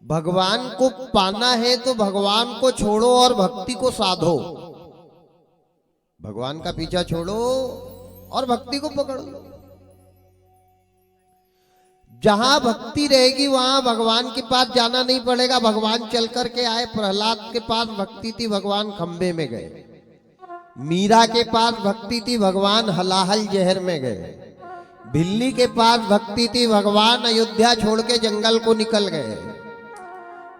भगवान को पाना है तो भगवान को छोड़ो और भक्ति को साधो। भगवान का पीछा छोड़ो और भक्ति को पकड़ लो। जहां भक्ति रहेगी वहां भगवान के पास जाना नहीं पड़ेगा। भगवान चल करके आए। प्रहलाद के पास भक्ति थी, भगवान खंबे में गए। मीरा के पास भक्ति थी, भगवान हलाहल जहर में गए। बिल्ली के पास भक्ति थी, भगवान अयोध्या छोड़ के जंगल को निकल गए।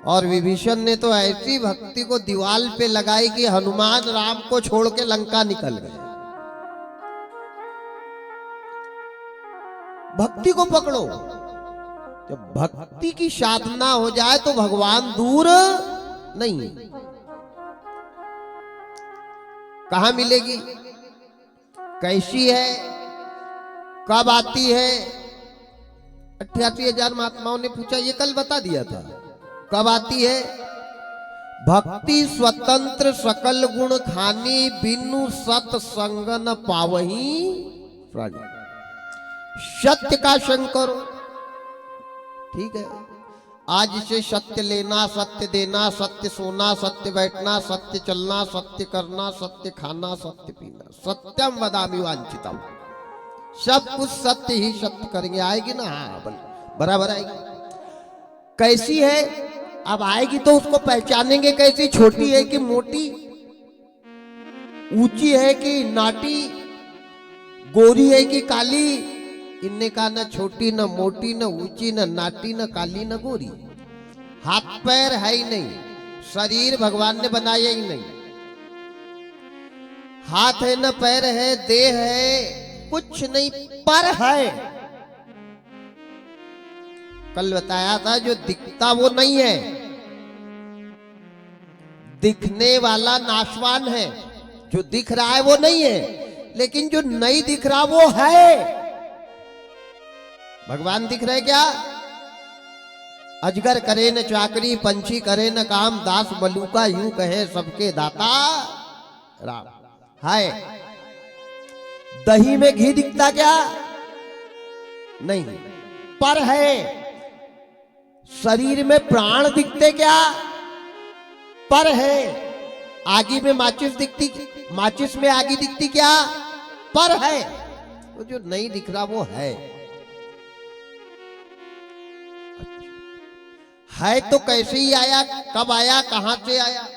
और विभीषण ने तो ऐसी भक्ति को दीवाल पे लगाई कि हनुमान राम को छोड़ के लंका निकल गए। भक्ति को पकड़ो। जब भक्ति की साधना हो जाए तो भगवान दूर नहीं। कहां मिलेगी, कैसी है, कब आती है? 88,000 महात्माओं ने पूछा, ये कल बता दिया था। कब आती है? भक्ति स्वतंत्र सकल गुण खानी, बिनु सत्संग न पावही प्राणी। सत्य का संग करो, ठीक है। आज से सत्य लेना, सत्य देना, सत्य सोना, सत्य बैठना, सत्य चलना, सत्य करना, सत्य खाना, सत्य पीना। सत्यम वदामि वांछितम। सब कुछ सत्य ही सत्य करेंगे। आएगी ना? हाँ, बराबर आएगी। कैसी है? अब आएगी तो उसको पहचानेंगे कैसी? छोटी है कि मोटी, ऊंची है कि नाटी, गोरी है कि काली? इनने कहा न छोटी न मोटी न ऊंची न नाटी न काली न गोरी। हाथ पैर है ही नहीं, शरीर भगवान ने बनाया ही नहीं। हाथ है न पैर है, देह है, कुछ नहीं, पर है। कल बताया था जो दिखता वो नहीं है। दिखने वाला नाशवान है, जो दिख रहा है वो नहीं है। लेकिन जो नहीं दिख रहा वो है। भगवान दिख रहे क्या? अजगर करे न चाकरी, पंछी करे न काम, दास मलूका यूं कहे सबके दाता राम। है। दही में घी दिखता क्या? नहीं, पर है। शरीर में प्राण दिखते क्या? पर है। आगी में माचिस दिखती, माचिस में आगी दिखती क्या? पर है। तो जो नहीं दिख रहा वो है। है तो कैसे ही आया, कब आया, कहां से आया?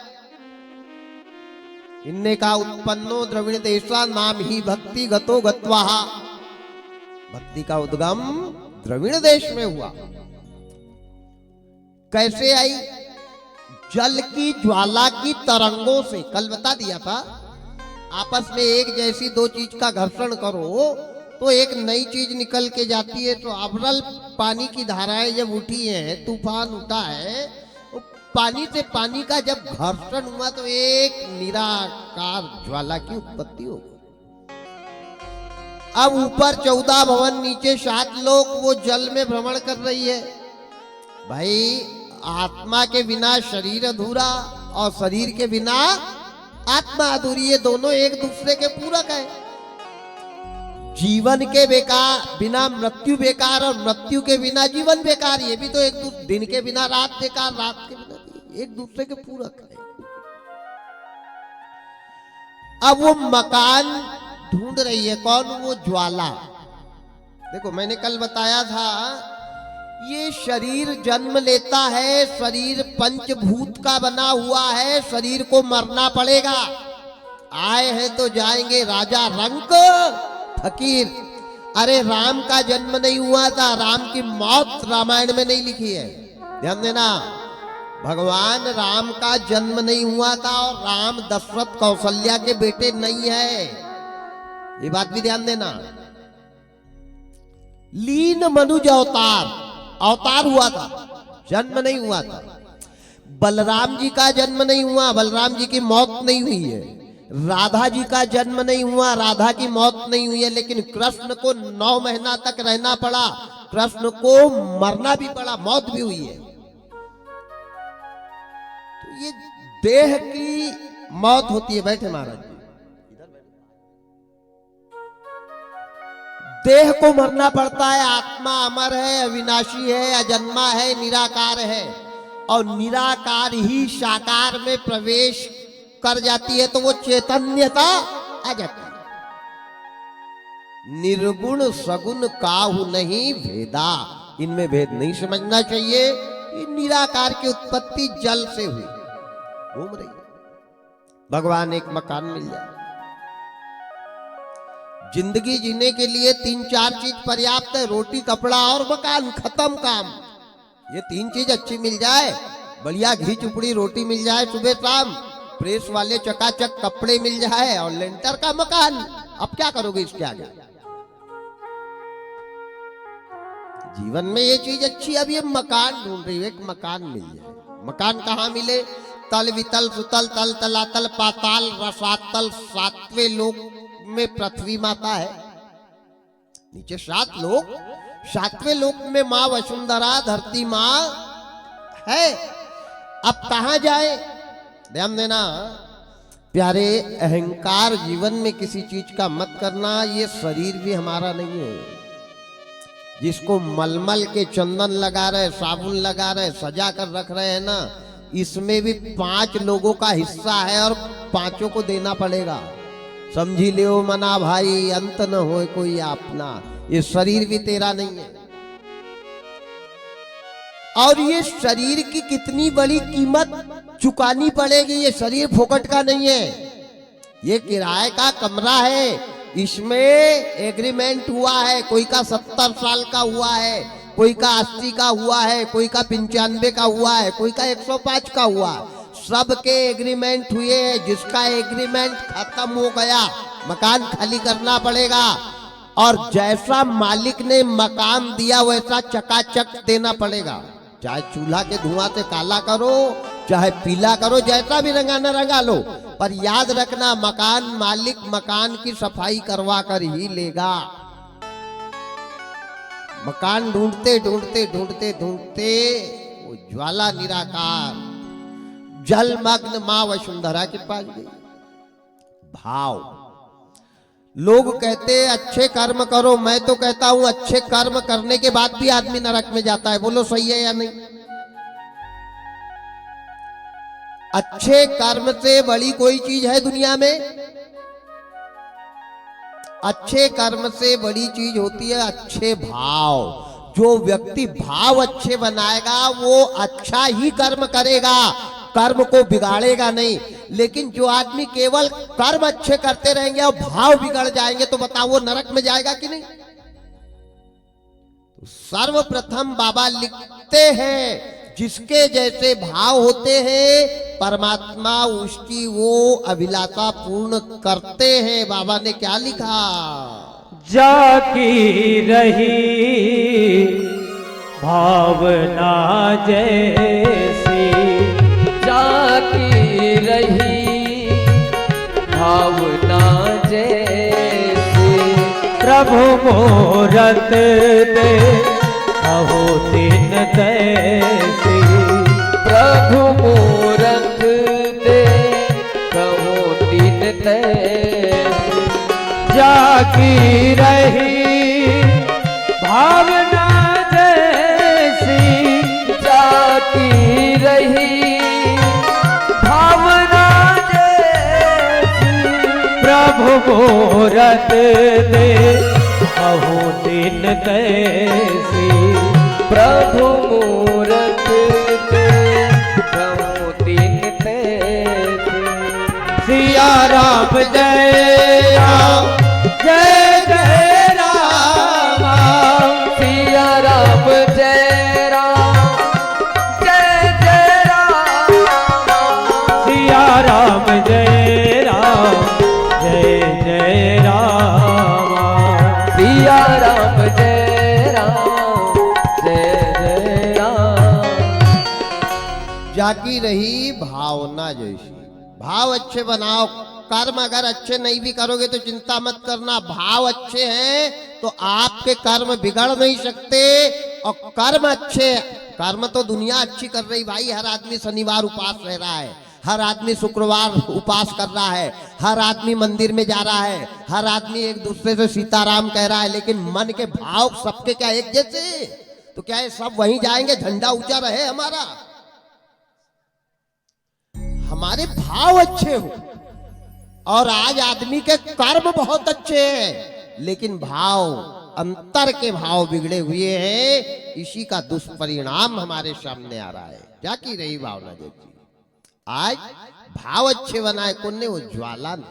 इनने कहा उत्पन्नो द्रविण देशा नाम ही भक्ति गतो गत्वाहा। भक्ति का उद्गम द्रविण देश में हुआ। कैसे आई? जल की ज्वाला की तरंगों से। कल बता दिया था। आपस में एक जैसी दो चीज का घर्षण करो तो एक नई चीज निकल के जाती है। तो अविरल पानी की धाराएं जब उठी हैं, तूफान उठा है, तो पानी से पानी का जब घर्षण हुआ तो एक निराकार ज्वाला की उत्पत्ति हो गई। अब ऊपर 14 भवन, नीचे 7 लोक, वो जल में भ्रमण कर रही है। भाई आत्मा के बिना शरीर अधूरा और शरीर के बिना आत्मा अधूरी। ये दोनों एक दूसरे के पूरक है। जीवन के बेकार बिना मृत्यु बेकार और मृत्यु के बिना जीवन बेकार। ये भी तो एक दिन के बिना रात बेकार, रात के बिना, एक दूसरे के पूरक है। अब वो मकान ढूंढ रही है। कौन? वो ज्वाला। देखो मैंने कल बताया था, ये शरीर जन्म लेता है, शरीर पंचभूत का बना हुआ है, शरीर को मरना पड़ेगा। आए हैं तो जाएंगे, राजा रंक फकीर। अरे राम का जन्म नहीं हुआ था, राम की मौत रामायण में नहीं लिखी है, ध्यान देना। भगवान राम का जन्म नहीं हुआ था और राम दशरथ कौशल्या के बेटे नहीं है, ये बात भी ध्यान देना। लीन मनुज अवतार हुआ था, जन्म नहीं हुआ था। बलराम जी का जन्म नहीं हुआ, बलराम जी की मौत नहीं हुई है। राधा जी का जन्म नहीं हुआ, राधा की मौत नहीं हुई है। लेकिन कृष्ण को 9 महीना तक रहना पड़ा, कृष्ण को मरना भी पड़ा, मौत भी हुई है। तो ये देह की मौत होती है। बैठे महाराज जी, देह को मरना पड़ता है। आत्मा अमर है, अविनाशी है, अजन्मा है, निराकार है। और निराकार ही साकार में प्रवेश कर जाती है तो वो चैतन्यता आ जाती है। निर्गुण सगुण काहू नहीं भेदा, इनमें भेद नहीं समझना चाहिए। ये निराकार की उत्पत्ति जल से हुई, घूम रही है। भगवान एक मकान मिल जाए, जिंदगी जीने के लिए 3-4 चीज पर्याप्त है, रोटी कपड़ा और मकान, खत्म काम। ये 3 चीज अच्छी मिल जाए, बढ़िया घी चुपड़ी रोटी मिल जाए सुबह शाम, प्रेस वाले चकाचक कपड़े मिल जाए और लेंटर का मकान, अब क्या करोगे इसके आगे? जीवन में ये चीज अच्छी, अब ये मकान ढूंढ रही है, एक मकान मिल जाए। मकान कहाँ मिले? तल वितल सुतल तल तलातल पाताल रसातल, 7वें लोक में पृथ्वी माता है, नीचे 7 लोक, 7वें लोक में माँ वसुंधरा धरती माँ है। अब कहाँ जाए? ध्यान देना प्यारे, अहंकार जीवन में किसी चीज का मत करना। ये शरीर भी हमारा नहीं है। जिसको मलमल के चंदन लगा रहे, साबुन लगा रहे, सजा कर रख रहे हैं ना, इसमें भी 5 लोगों का हिस्सा है और 5 को देना पड़ेगा। समझी लियो मना भाई, अंत न हो कोई अपना। ये शरीर भी तेरा नहीं है। और ये शरीर की कितनी बड़ी कीमत चुकानी पड़ेगी। ये शरीर फोकट का नहीं है, ये किराए का कमरा है। इसमें एग्रीमेंट हुआ है, कोई का 70 साल का हुआ है, कोई का 80 का हुआ है, कोई का 95 का हुआ है, कोई का 105 का हुआ। सबके एग्रीमेंट हुए हैं। जिसका एग्रीमेंट खत्म हो गया, मकान खाली करना पड़ेगा। और जैसा मालिक ने मकान दिया वैसा चकाचक देना पड़ेगा। चाहे चूल्हा के धुआं से काला करो, चाहे पीला करो, जैसा भी रंगाना रंगा लो, पर याद रखना मकान मालिक मकान की सफाई करवा कर ही लेगा। मकान ढूंढते ढूंढते ढूंढते ढूंढते वो ज्वाला निराकार जलमग्न मां वसुंधरा के पास गई। भाव, लोग कहते अच्छे कर्म करो, मैं तो कहता हूं अच्छे कर्म करने के बाद भी आदमी नरक में जाता है। बोलो सही है या नहीं? अच्छे कर्म से बड़ी कोई चीज है दुनिया में? अच्छे कर्म से बड़ी चीज होती है अच्छे भाव। जो व्यक्ति भाव अच्छे बनाएगा वो अच्छा ही कर्म करेगा, कर्म को बिगाड़ेगा नहीं। लेकिन जो आदमी केवल कर्म अच्छे करते रहेंगे और भाव बिगड़ जाएंगे तो बताओ वो नरक में जाएगा कि नहीं? तो सर्वप्रथम बाबा लिखते हैं जिसके जैसे भाव होते हैं परमात्मा उसकी वो अभिलाषा पूर्ण करते हैं। बाबा ने क्या लिखा? जाकी रही भावना जैसी, जाकी रही भावना जैसी, प्रभु मूरत दे अहो दिन तैसी, प्रभु मूरत दे कहो दिन तैसी। जाकी रही भावना जैसी, जाकी रही भावना जैसी, प्रभु मूरत दे अहो दिन तैसी, प्रभु मूरत दे कहो दिन तैसी। सिया राम जय राम जय जय राम, सिया राम जय राम जय जय राम, सिया राम जय राम जय जय राम, सिया राम जय राम जय जय राम। जाकी रही भावना जैसी। भाव अच्छे बनाओ। कर्म अगर अच्छे नहीं भी करोगे तो चिंता मत करना, भाव अच्छे हैं तो आपके कर्म बिगड़ नहीं सकते। और कर्म अच्छे, कर्म तो दुनिया अच्छी कर रही भाई। हर आदमी शनिवार उपास रह रहा है, हर आदमी शुक्रवार उपास कर रहा है, हर आदमी मंदिर में जा रहा है, हर आदमी एक दूसरे से सीताराम कह रहा है। लेकिन मन के भाव सबके क्या एक जैसे? तो क्या ये सब वहीं जाएंगे? झंडा ऊंचा रहे हमारा, हमारे भाव अच्छे हो। और आज आदमी के कर्म बहुत अच्छे हैं, लेकिन भाव, अंतर के भाव बिगड़े हुए हैं। इसी का दुष्परिणाम हमारे सामने आ रहा है। क्या की रही भावना देव जी? आज भाव अच्छे बनाए कौन ने? वो ज्वाला ने।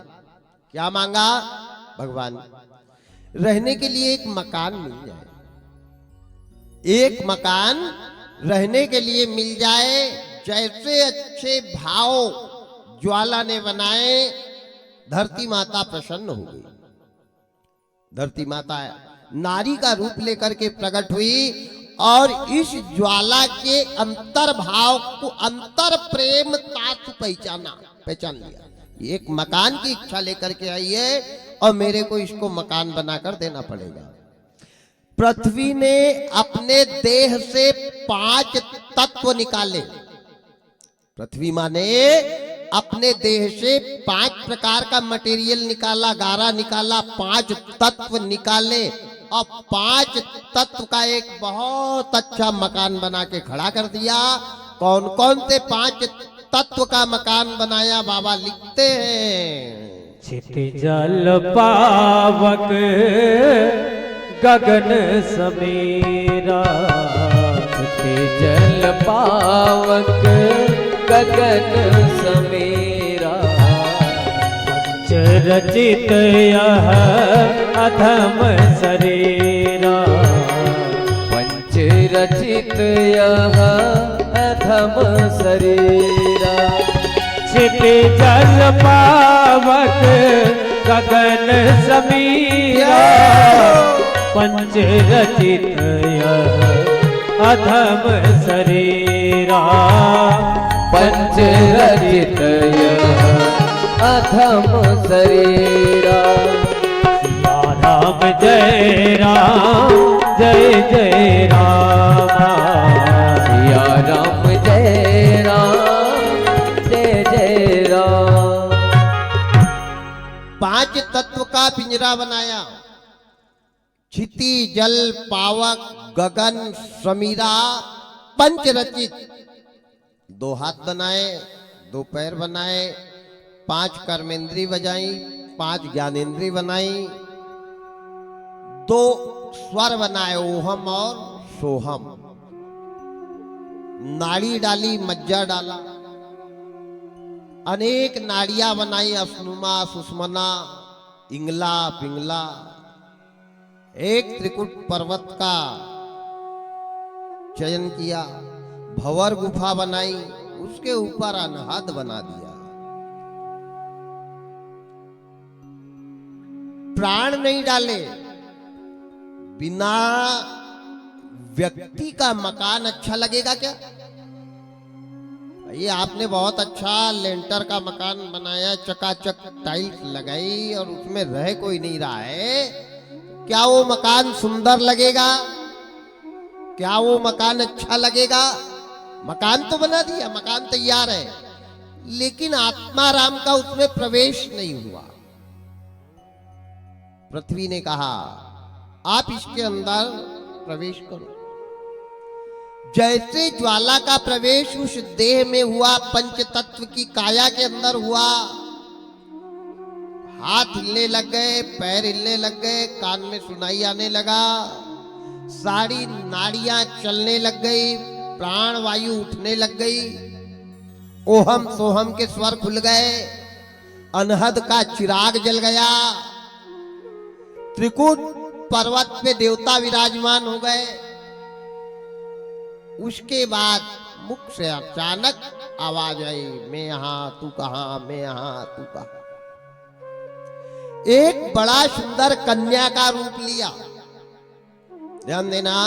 क्या मांगा भगवान? रहने के लिए एक मकान मिल जाए, एक मकान रहने के लिए मिल जाए। जैसे अच्छे भाव ज्वाला ने बनाए, धरती माता प्रसन्न हो गई। धरती माता नारी का रूप लेकर के प्रकट हुई और इस ज्वाला के अंतर भाव को, अंतर प्रेम तात्व पहचान लिया। एक मकान की इच्छा लेकर के आई है और मेरे को इसको मकान बनाकर देना पड़ेगा। पृथ्वी ने अपने देह से 5 तत्व निकाले। पृथ्वी माँ ने अपने देह से 5 प्रकार का मटेरियल निकाला, गारा निकाला, 5 तत्व निकाले और 5 तत्व का एक बहुत अच्छा मकान बना के खड़ा कर दिया। कौन कौन से 5 तत्व का मकान बनाया? बाबा लिखते हैं, छिति जल पावक गगन समीरा, छिति जल पावक गगन समीरा, पंच रचित यह अधम शरीरा, पंच रचित यह अधम शरीरा, छिति जल पावक गगन समीरा, पंच रचित यह अधम शरीरा, पंच रचित यह अधम शरीरा। सिया राम जय राम, जय जय राम, सिया राम जय राम, जय जय राम। 5 तत्व का पिंजरा बनाया। छिति जल पावक गगन समीरा, पंच रचित। 2 हाथ बनाए, 2 पैर बनाए, 5 कर्मेंद्री बजाई, 5 ज्ञानेंद्री बनाई, 2 स्वर बनाए, ओहम और सोहम। नाड़ी डाली, मज्जा डाला, अनेक नाड़ियां बनाई, असनुमा, सुषमना, इंगला, पिंगला। एक त्रिकुट पर्वत का चयन किया, भंवर गुफा बनाई, उसके ऊपर अनहद बना दिया। प्राण नहीं डाले। बिना व्यक्ति का मकान अच्छा लगेगा क्या? ये आपने बहुत अच्छा लेंटर का मकान बनाया, चकाचक टाइल्स लगाई और उसमें रह कोई नहीं रहा है, क्या वो मकान सुंदर लगेगा? क्या वो मकान अच्छा लगेगा? मकान तो बना दिया, मकान तैयार है, लेकिन आत्मा राम का उसमें प्रवेश नहीं हुआ। पृथ्वी ने कहा आप इसके अंदर प्रवेश करो। जैसे ज्वाला का प्रवेश उस देह में हुआ, पंच तत्व की काया के अंदर हुआ, हाथ हिलने लग गए, पैर हिलने लग गए, कान में सुनाई आने लगा, सारी नाड़ियां चलने लग गई, प्राण वायु उठने लग गई, ओहम सोहम के स्वर खुल गए, अनहद का चिराग जल गया, त्रिकूट पर्वत पे देवता विराजमान हो गए। उसके बाद मुख से अचानक आवाज आई, मैं यहां तू कहां, मैं यहां तू कहां। एक बड़ा सुंदर कन्या का रूप लिया। ध्यान देना,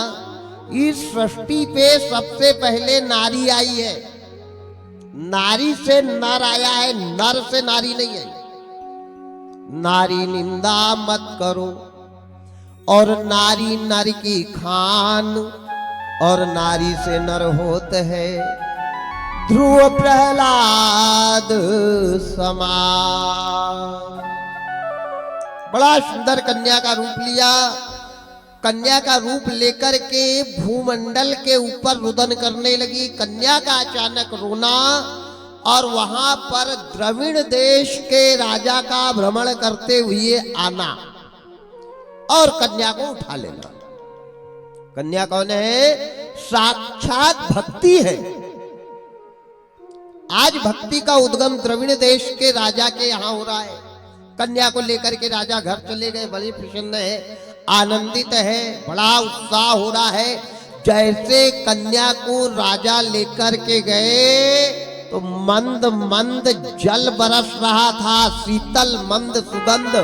इस सृष्टि पे सबसे पहले नारी आई है। नारी से नर आया है, नर से नारी नहीं आई। नारी निंदा मत करो, और नारी नर की खान, और नारी से नर होते हैं ध्रुव प्रहलाद समान। बड़ा सुंदर कन्या का रूप लिया। कन्या का रूप लेकर के भूमंडल के ऊपर रुदन करने लगी। कन्या का अचानक रोना और वहां पर द्रविड़ देश के राजा का भ्रमण करते हुए आना और कन्या को उठा लेना। कन्या कौन है? साक्षात भक्ति है। आज भक्ति का उद्गम द्रविड़ देश के राजा के यहां हो रहा है। कन्या को लेकर के राजा घर चले गए, बड़े प्रसन्न है, आनंदित है, बड़ा उत्साह हो रहा है। जैसे कन्या को राजा लेकर के गए तो मंद मंद जल बरस रहा था, शीतल मंद सुगंध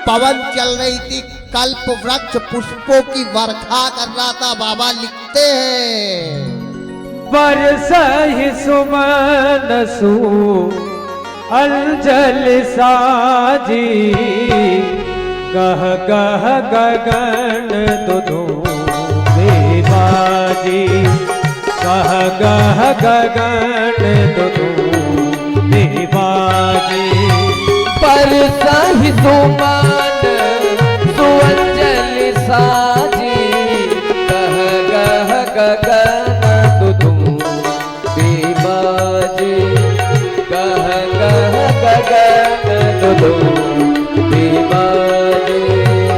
पवन चल रही थी, कल्प वृक्ष पुष्पों की वर्षा कर रहा था। बाबा लिखते हैं बरसहि सुमन सु अंजल साजी, गह गह गगन दुधु बाजी, गह गह गगन दुधु बाजी। बरसहि सुमन सुअंजल साजी, गह गह गगन दुधु बाजी, गह गह गगन दुधु बाजी।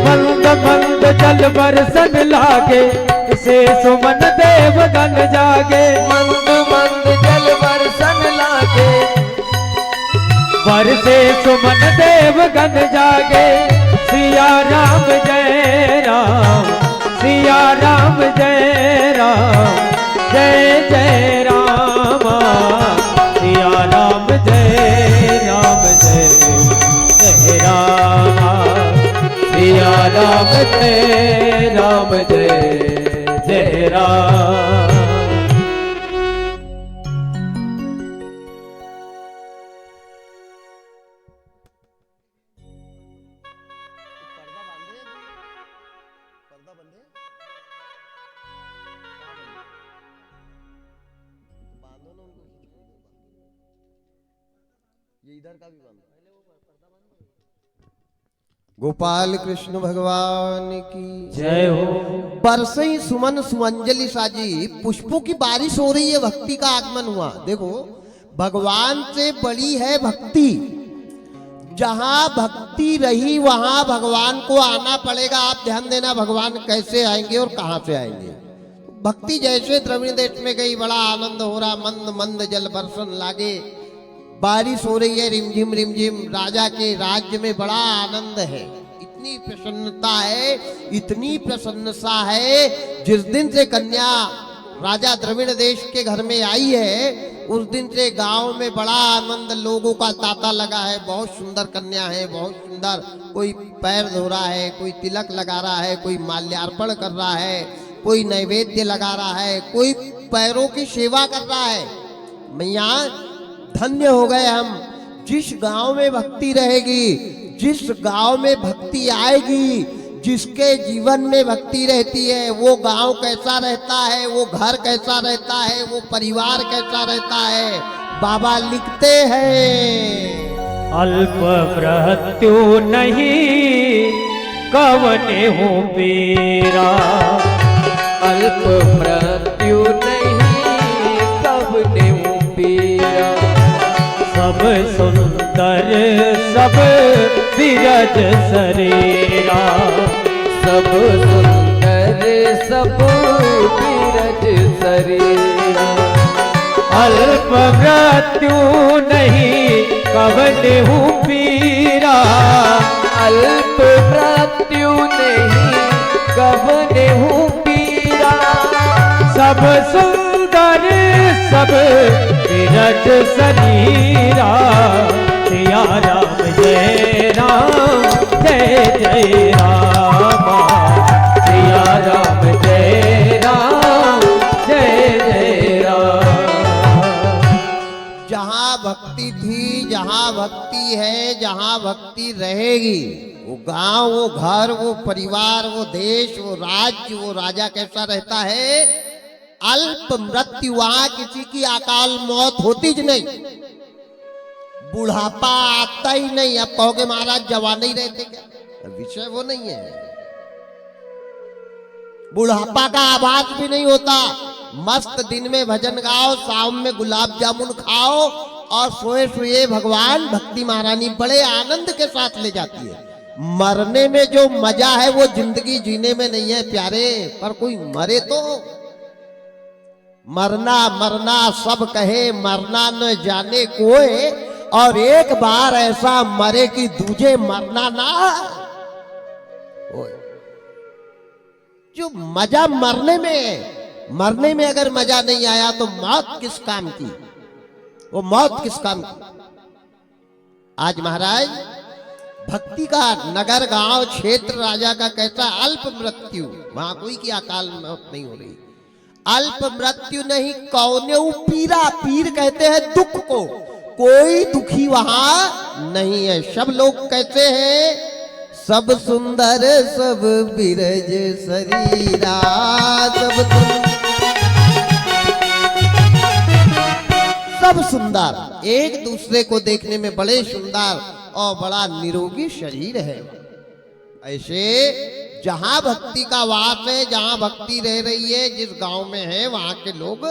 मंद मंद जल बरसन लागे, इसे सुमन देव गन जागे। मंद मंद जल बरसन लागे, बरसे सुमन देव गन जागे। सिया राम जय राम, सिया राम जय राम, जय जय राम, सिया राम जय राम, जय जय राम, सिया राम जय राम, जय जय राम। गोपाल कृष्ण भगवान की जय हो। बरसई सुमन सुअंजलि साजी, पुष्पों की बारिश हो रही है, भक्ति का आगमन हुआ। देखो भगवान से बड़ी है भक्ति। जहां भक्ति रही वहां भगवान को आना पड़ेगा। आप ध्यान देना भगवान कैसे आएंगे और कहां से आएंगे। भक्ति जैसे द्रविड़ देश में गई, बड़ा आनंद हो रहा, मंद मंद जल बरसन लागे, बारिश हो रही है रिमझिम रिमझिम। राजा के राज्य में बड़ा आनंद है, इतनी प्रसन्नता है, इतनी प्रसन्नता है। जिस दिन से कन्या राजा द्रविड़ देश के घर में आई है उस दिन से गांव में बड़ा आनंद, लोगों का तांता लगा है। बहुत सुंदर कन्या है, बहुत सुंदर। कोई पैर धो रहा है, कोई तिलक लगा रहा है, कोई माल्यार्पण कर रहा है, कोई नैवेद्य लगा रहा है, कोई पैरों की सेवा कर रहा है। मैया धन्य हो गए हम। जिस गांव में भक्ति रहेगी, जिस गांव में भक्ति आएगी, जिसके जीवन में भक्ति रहती है, वो गांव कैसा रहता है, वो घर कैसा रहता है, वो परिवार कैसा रहता है। बाबा लिखते हैं अल्प मृत्यु नहीं कवने हो पीरा, अल्प मृत्यु नहीं कवने हो पीरा। सब सुंदर सब विरज शरीरा, सब सुंदर सब विरज शरीरा। अल्प मृत्यु नहीं कवने हो पीरा, अल्प मृत्यु नहीं कवने हो पीरा। सब सुंदर सब विरज शरीरा। सिया राम जय राम, जय जय राम, सिया राम जय राम, जय जय राम। जहां भक्ति थी, जहां भक्ति है, जहां भक्ति रहेगी, वो गांव, वो घर, वो परिवार, वो देश, वो राज्य, वो राजा कैसा रहता है। अल्प मृत्यु, वहां किसी की अकाल मौत होती ज नहीं, बुढ़ापा आता ही नहीं। अब कहोगे महाराज जवान ही रहते क्या, विषय वो नहीं है। बुढ़ापा का आभास भी नहीं होता। मस्त दिन में भजन गाओ, शाम में गुलाब जामुन खाओ, और सोए सोए भगवान भक्ति महारानी बड़े आनंद के साथ ले जाती है। मरने में जो मजा है वो जिंदगी जीने में नहीं है प्यारे। पर कोई मरे तो मरना मरना सब कहे, मरना न जाने कोई, और एक बार ऐसा मरे कि दूजे मरना ना होए। जो मजा मरने में अगर मजा नहीं आया तो मौत किस काम की, वो मौत किस काम की। आज महाराज भक्ति का नगर गांव क्षेत्र राजा का कैसा अल्प मृत्यु, वहां कोई की अकाल मौत नहीं हो रही। अल्प मृत्यु नहीं, कौने पीरा, पीर कहते हैं दुख को, कोई दुखी वहां नहीं है। सब लोग कहते हैं सब सुंदर सब बिरज शरीरा, सब सुंदर, एक दूसरे को देखने में बड़े सुंदर और बड़ा निरोगी शरीर है। ऐसे जहां भक्ति का वास है, जहां भक्ति रह रही है, जिस गांव में है वहां के लोग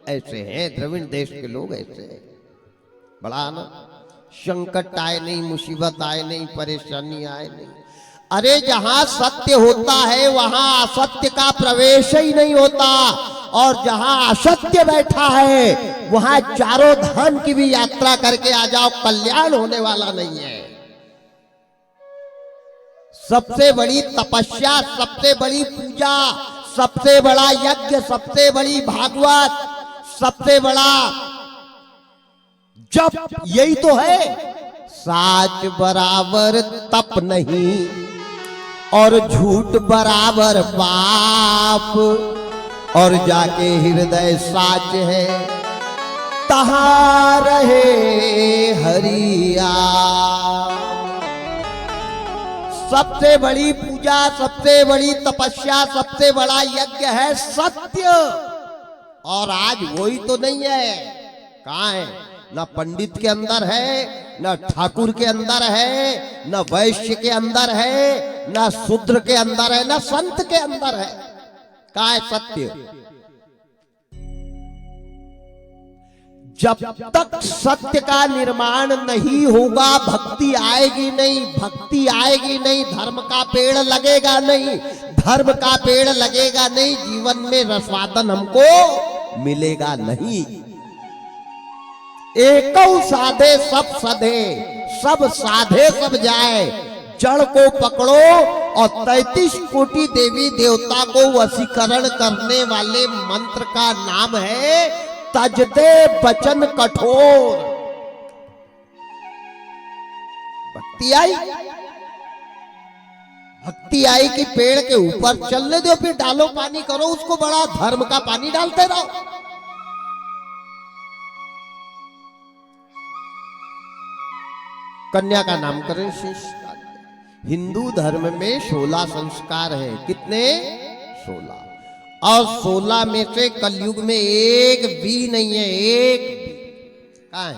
ऐसे हैं। द्रविड़ देश के लोग ऐसे हैं। बड़ा ना संकट आए नहीं, मुसीबत आए नहीं, परेशानी आए नहीं। अरे जहां सत्य होता है वहां असत्य का प्रवेश ही नहीं होता, और जहां असत्य बैठा है वहां चारों धाम की भी यात्रा करके आ जाओ, कल्याण होने वाला नहीं है। सबसे बड़ी तपस्या, सबसे बड़ी पूजा, सबसे बड़ा यज्ञ, सबसे बड़ी भागवत, सबसे बड़ा जप यही तो है। साच बराबर तप नहीं और झूठ बराबर पाप, और जाके हृदय साच है तहां रहे हरिया। सबसे बड़ी पूजा, सबसे बड़ी तपस्या, सबसे बड़ा यज्ञ है सत्य, और आज वही तो नहीं है। कहां है? न पंडित के अंदर है, न ठाकुर के अंदर है, न वैश्य के अंदर है, न शूद्र के अंदर है, न संत के अंदर है। कहां है सत्य? जब तक सत्य का निर्माण नहीं होगा भक्ति आएगी नहीं, भक्ति आएगी नहीं, धर्म का पेड़ लगेगा नहीं, धर्म का पेड़ लगेगा नहीं, जीवन में रसवादन हमको मिलेगा नहीं। एकौ साधे सब सधे, सब साधे सब जाए, जड़ को पकड़ो और 33 कोटि देवी देवता को वशीकरण करने वाले मंत्र का नाम है तजदे बचन कठोर। भक्ति आई, भक्ति आई कि पेड़ के ऊपर चलने दो, फिर डालो पानी करो उसको बड़ा, धर्म का पानी डालते रहो। कन्या का नामकरण शेष। हिंदू धर्म में 16 संस्कार है। कितने? 16। और 16 में से कलयुग में एक भी नहीं है, एक भी। कहां है?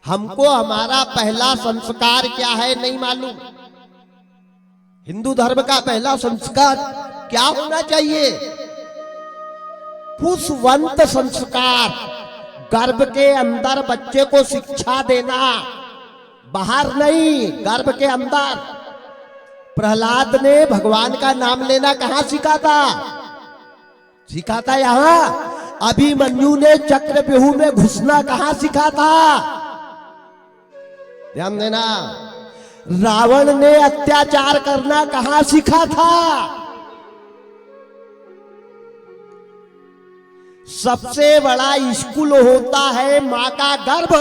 हमको हमारा पहला संस्कार क्या है नहीं मालूम। हिंदू धर्म का पहला संस्कार क्या होना चाहिए? पुष्पवंत संस्कार, गर्भ के अंदर बच्चे को शिक्षा देना, बाहर नहीं, गर्भ के अंदर। प्रहलाद ने भगवान का नाम लेना कहां सीखा था? सीखा था यहां। अभिमन्यु ने चक्रव्यूह में घुसना कहां सीखा था? ध्यान देना। रावण ने अत्याचार करना कहां सीखा था? सबसे बड़ा स्कूल होता है मां का गर्भ।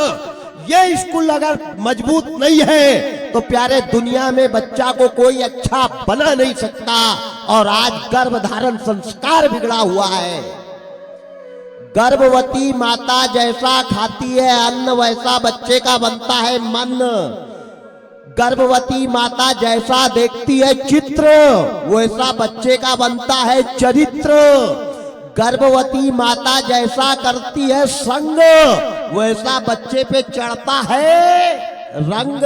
ये स्कूल अगर मजबूत नहीं है तो प्यारे दुनिया में बच्चा को कोई अच्छा बना नहीं सकता। और आज गर्भधारण संस्कार बिगड़ा हुआ है। गर्भवती माता जैसा खाती है अन्न वैसा बच्चे का बनता है मन। गर्भवती माता जैसा देखती है चित्र वैसा बच्चे का बनता है चरित्र। गर्भवती माता जैसा करती है संग वैसा बच्चे पे चढ़ता है रंग।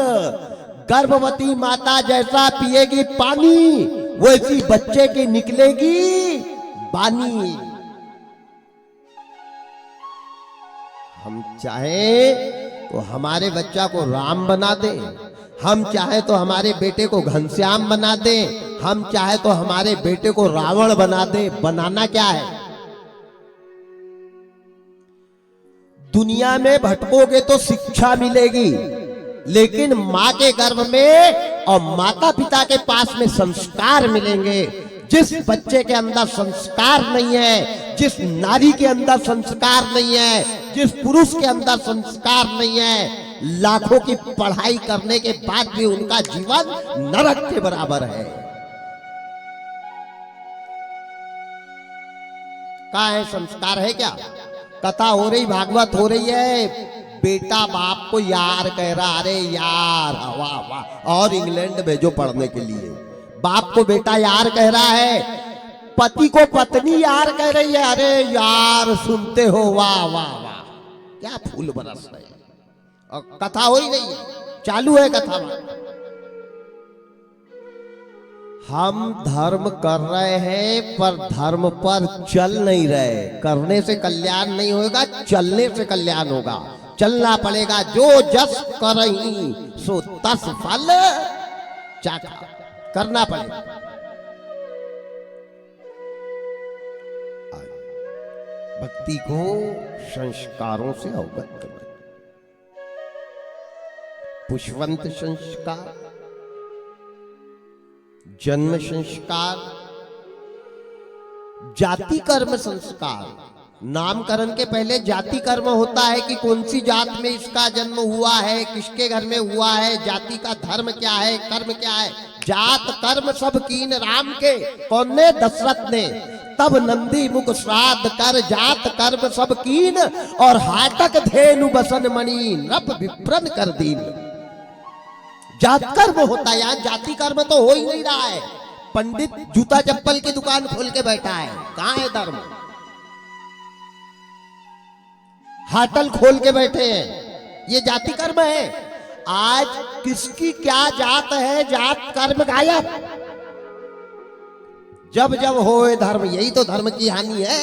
गर्भवती माता जैसा पिएगी पानी वैसी बच्चे की निकलेगी बानी। हम चाहें तो हमारे बच्चा को राम बना दे, हम चाहे तो हमारे बेटे को घनश्याम बना दे, हम चाहे तो हमारे बेटे को रावण बना दे। बनाना क्या है? दुनिया में भटकोगे तो शिक्षा मिलेगी, लेकिन मां के गर्भ में और माता पिता के पास में संस्कार मिलेंगे। जिस बच्चे के अंदर संस्कार नहीं है, जिस नारी के अंदर संस्कार नहीं है, जिस पुरुष के अंदर संस्कार नहीं है, लाखों की पढ़ाई करने के बाद भी उनका जीवन नरक के बराबर है। कहाँ है संस्कार? है क्या? कथा हो रही, भागवत हो रही है, बेटा बाप को यार कह रहा, अरे यार वाह वाह, और इंग्लैंड भेजो पढ़ने के लिए। बाप को बेटा यार कह रहा है, पति को पत्नी यार कह रही है, अरे यार सुनते हो, वाह वाह वाह, क्या फूल बरस रहे। और कथा हो ही नहीं है, चालू है कथा। हम धर्म कर रहे हैं पर धर्म पर चल नहीं रहे। करने से कल्याण नहीं होगा, चलने से कल्याण होगा। चलना पड़ेगा। जो जस करही सो तस फल चाखा, करना पड़ेगा। भक्ति को संस्कारों से अवगत करना। पुष्पवंत संस्कार, जन्म संस्कार, जाति कर्म संस्कार। नामकरण के पहले जाति कर्म होता है कि कौन सी जात में इसका जन्म हुआ है, किसके घर में हुआ है, जाति का धर्म क्या है, कर्म क्या है। जात कर्म सब कीन राम के, कौन ने? दशरथ ने। तब नंदी मुख श्राद्ध कर जात कर्म सब कीन, और हाटक धेनु बसन मणि नप विप्रन कर दीन। जात कर्म होता है, यहाँ जाति कर्म तो हो ही नहीं रहा है। पंडित जूता चप्पल की दुकान खोल के बैठा है, कहाँ है धर्म? होटल खोल के बैठे हैं, ये जाति कर्म है। आज किसकी क्या जात है, जात कर्म गायब। जब जब होए धर्म, यही तो धर्म की हानि है।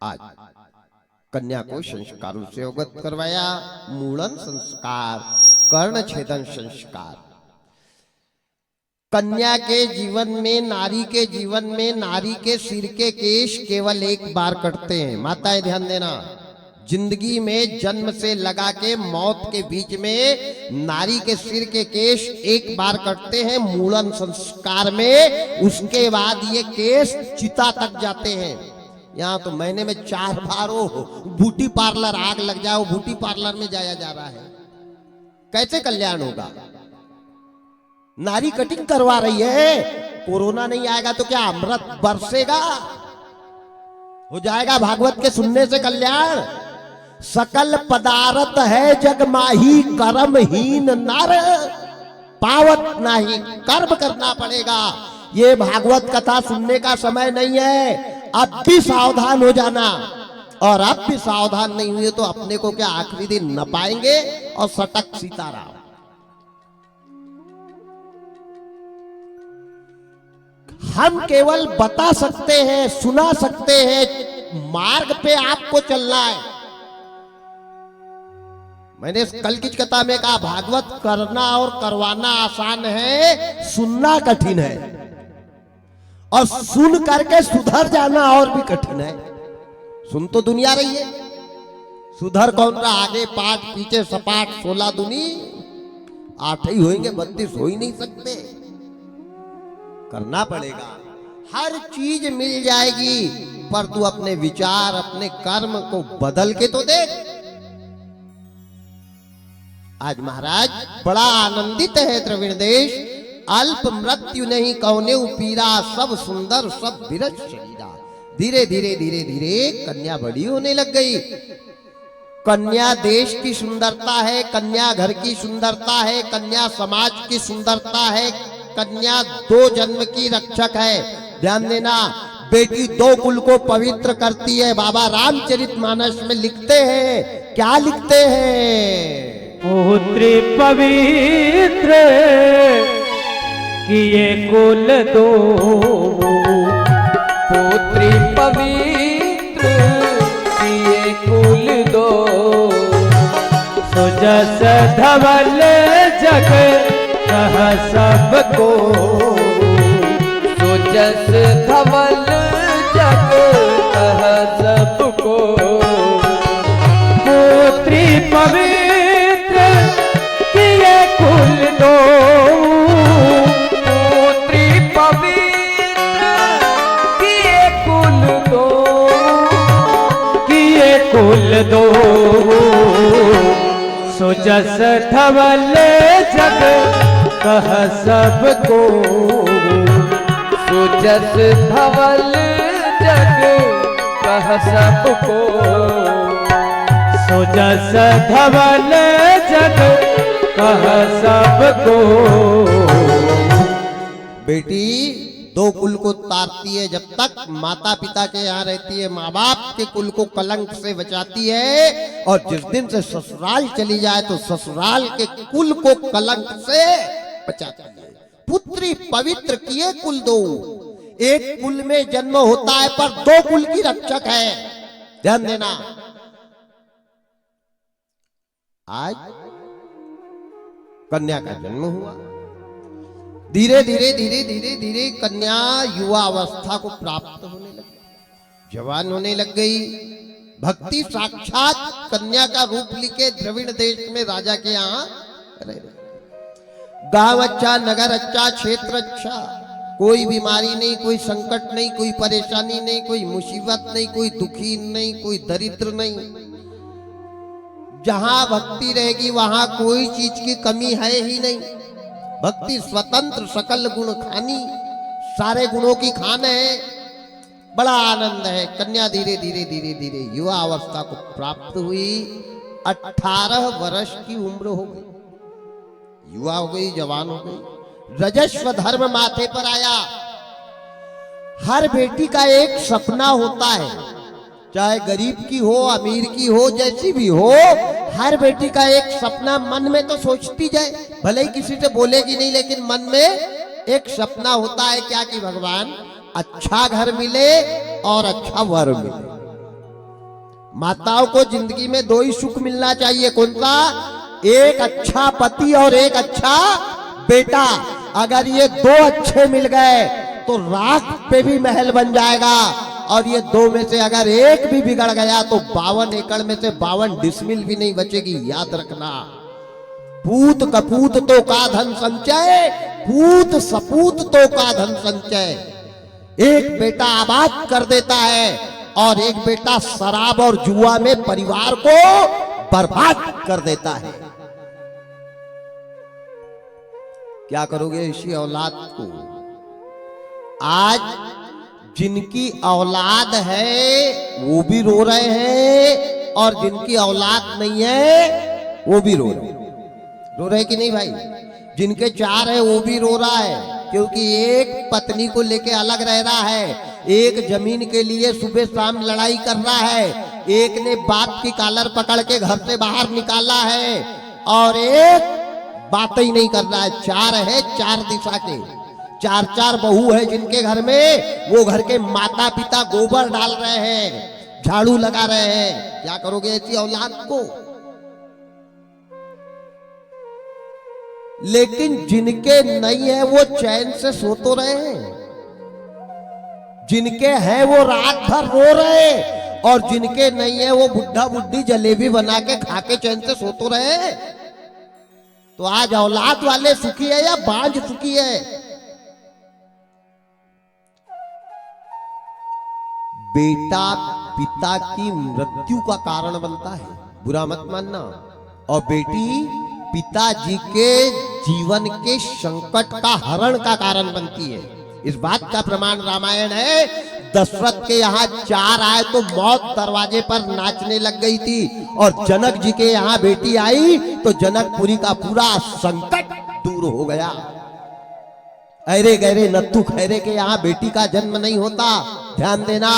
आज कन्या को संस्कारों से अवगत करवाया। मूलन संस्कार, कर्ण छेदन संस्कार। कन्या के जीवन में, नारी के जीवन में, नारी के सिर के केश केवल एक बार कटते हैं। माताएं ध्यान देना, जिंदगी में जन्म से लगा के मौत के बीच में नारी के सिर के केश एक बार कटते हैं मूलन संस्कार में। उसके बाद ये केश चिता तक जाते हैं। यहाँ तो महीने में 4 बार हो ब्यूटी पार्लर, आग लग जाओ ब्यूटी पार्लर में जाया जा रहा है। कैसे कल्याण होगा? नारी कटिंग करवा रही है। कोरोना नहीं आएगा तो क्या अमृत बरसेगा? हो जाएगा भागवत के सुनने से कल्याण। सकल पदार्थ है जग माही, कर्महीन नर पावत नहीं। कर्म करना पड़ेगा। ये भागवत कथा सुनने का समय नहीं है। अब भी सावधान हो जाना, और अब भी सावधान नहीं हुए तो अपने को क्या आखिरी दिन न पाएंगे। और सटक सीताराम। हम केवल बता सकते हैं, सुना सकते हैं, मार्ग पे आपको चलना है। मैंने कल की कथा में कहा, भागवत करना और करवाना आसान है, सुनना कठिन है। और सुन करके सुधर जाना और भी कठिन है। सुन तो दुनिया रही है, सुधर कौन रहा? आगे पाठ पीछे सपाट 16 दुनी 8 ही होंगे, 32 हो ही नहीं सकते। करना पड़ेगा। हर चीज मिल जाएगी, पर तू अपने विचार, अपने कर्म को बदल के तो देख। आज महाराज बड़ा आनंदित है द्रविड़ देश। अल्प मृत्यु नहीं कौने पीरा, सब सुंदर सब विरज शरीरा। धीरे धीरे धीरे धीरे कन्या बड़ी होने लग गई। कन्या देश की सुंदरता है, कन्या घर की सुंदरता है, कन्या समाज की सुंदरता है, कन्या 2 जन्म की रक्षक है। ध्यान देना, बेटी 2 कुल को पवित्र करती है। बाबा रामचरितमानस में लिखते हैं, क्या लिखते हैं? पुत्री पवित्र किए कुल 2, पुत्री पवित्र जस धवल जग कह सबको, सो जस धवल जग कह सबको, पुत्री पवित्र किए कुल दो, पुत्री पवित्र किए कुल दो, किए कुल दो, सो जस धवल जग कह सबको, सो जस धवल जग कह सबको, सो जस धवल जग कह सबको। बेटी दो कुल को तारती है, जब तक माता पिता के यहाँ रहती है, माँ बाप के कुल को कलंक से बचाती है, और जिस दिन से ससुराल चली जाए तो ससुराल के कुल को कलंक से बचाती है। पुत्री पवित्र किए कुल दो, एक कुल में जन्म होता है पर दो कुल की रक्षक है, ध्यान देना। आज कन्या का जन्म हुआ, धीरे धीरे धीरे धीरे धीरे कन्या युवा अवस्था को प्राप्त होने लगी, जवान होने लग गई। भक्ति साक्षात कन्या का रूप लिखे द्रविड़ देश में राजा के यहाँ रह रही। गांव अच्छा, नगर अच्छा, क्षेत्र अच्छा, कोई बीमारी नहीं, कोई संकट नहीं, कोई परेशानी नहीं, कोई मुसीबत नहीं, कोई दुखी नहीं, कोई दरिद्र नहीं। जहां भक्ति रहेगी वहां कोई चीज की कमी है ही नहीं। भक्ति स्वतंत्र सकल गुण खानी, सारे गुणों की खान है, बड़ा आनंद है। कन्या धीरे धीरे धीरे धीरे युवा अवस्था को प्राप्त हुई, 18 वर्ष की उम्र हो गई, युवा हो गई, जवान हो गई। रजस्व धर्म माथे पर आया। हर बेटी का एक सपना होता है, चाहे गरीब की हो, अमीर की हो, जैसी भी हो, हर बेटी का एक सपना मन में तो सोचती जाए, भले ही किसी से बोलेगी नहीं, लेकिन मन में एक सपना होता है क्या, कि भगवान अच्छा घर मिले और अच्छा वर मिले। माताओं को जिंदगी में दो ही सुख मिलना चाहिए, कौन सा? एक अच्छा पति और एक अच्छा बेटा। अगर ये दो अच्छे मिल गए तो राख पे भी महल बन जाएगा, और ये दो में से अगर एक भी बिगड़ गया तो 52 एकड़ में से 52 डिसमिल भी नहीं बचेगी, याद रखना। पूत कपूत तो का धन संचय, पूत सपूत तो का धन संचय। एक बेटा आबाद कर देता है और एक बेटा शराब और जुआ में परिवार को बर्बाद कर देता है। क्या करोगे इसी औलाद को? आज जिनकी औलाद है वो भी रो रहे हैं, और जिनकी औलाद नहीं है वो भी रो रहे कि नहीं भाई? जिनके 4 है वो भी रो रहा है, क्योंकि एक पत्नी को लेके अलग रह रहा है, एक जमीन के लिए सुबह शाम लड़ाई कर रहा है, एक ने बाप की कॉलर पकड़ के घर से बाहर निकाला है, और एक बात ही नहीं कर रहा है। 4 है, 4 दिशा के, 4 बहू है जिनके घर में, वो घर के माता पिता गोबर डाल रहे हैं, झाड़ू लगा रहे हैं। क्या करोगे ऐसी औलाद को? लेकिन जिनके नहीं है वो चैन से सो तो रहे हैं, जिनके हैं वो रात भर रो रहे, और जिनके नहीं है वो बुढ़ा बुढ़ी जलेबी बना के खा के चैन से सो तो रहे। तो आज औलाद वाले सुखी है या बांझ सुखी है? बेटा पिता की मृत्यु का कारण बनता है, बुरा मत मानना, और बेटी पिताजी के जीवन के संकट का हरण का कारण बनती है। इस बात का प्रमाण रामायण है। दशरथ के यहाँ 4 आए तो मौत दरवाजे पर नाचने लग गई थी, और जनक जी के यहाँ बेटी आई तो जनकपुरी का पूरा संकट दूर हो गया। अरे गहरे नत्थु खैरे के यहाँ बेटी का जन्म नहीं होता, ध्यान देना।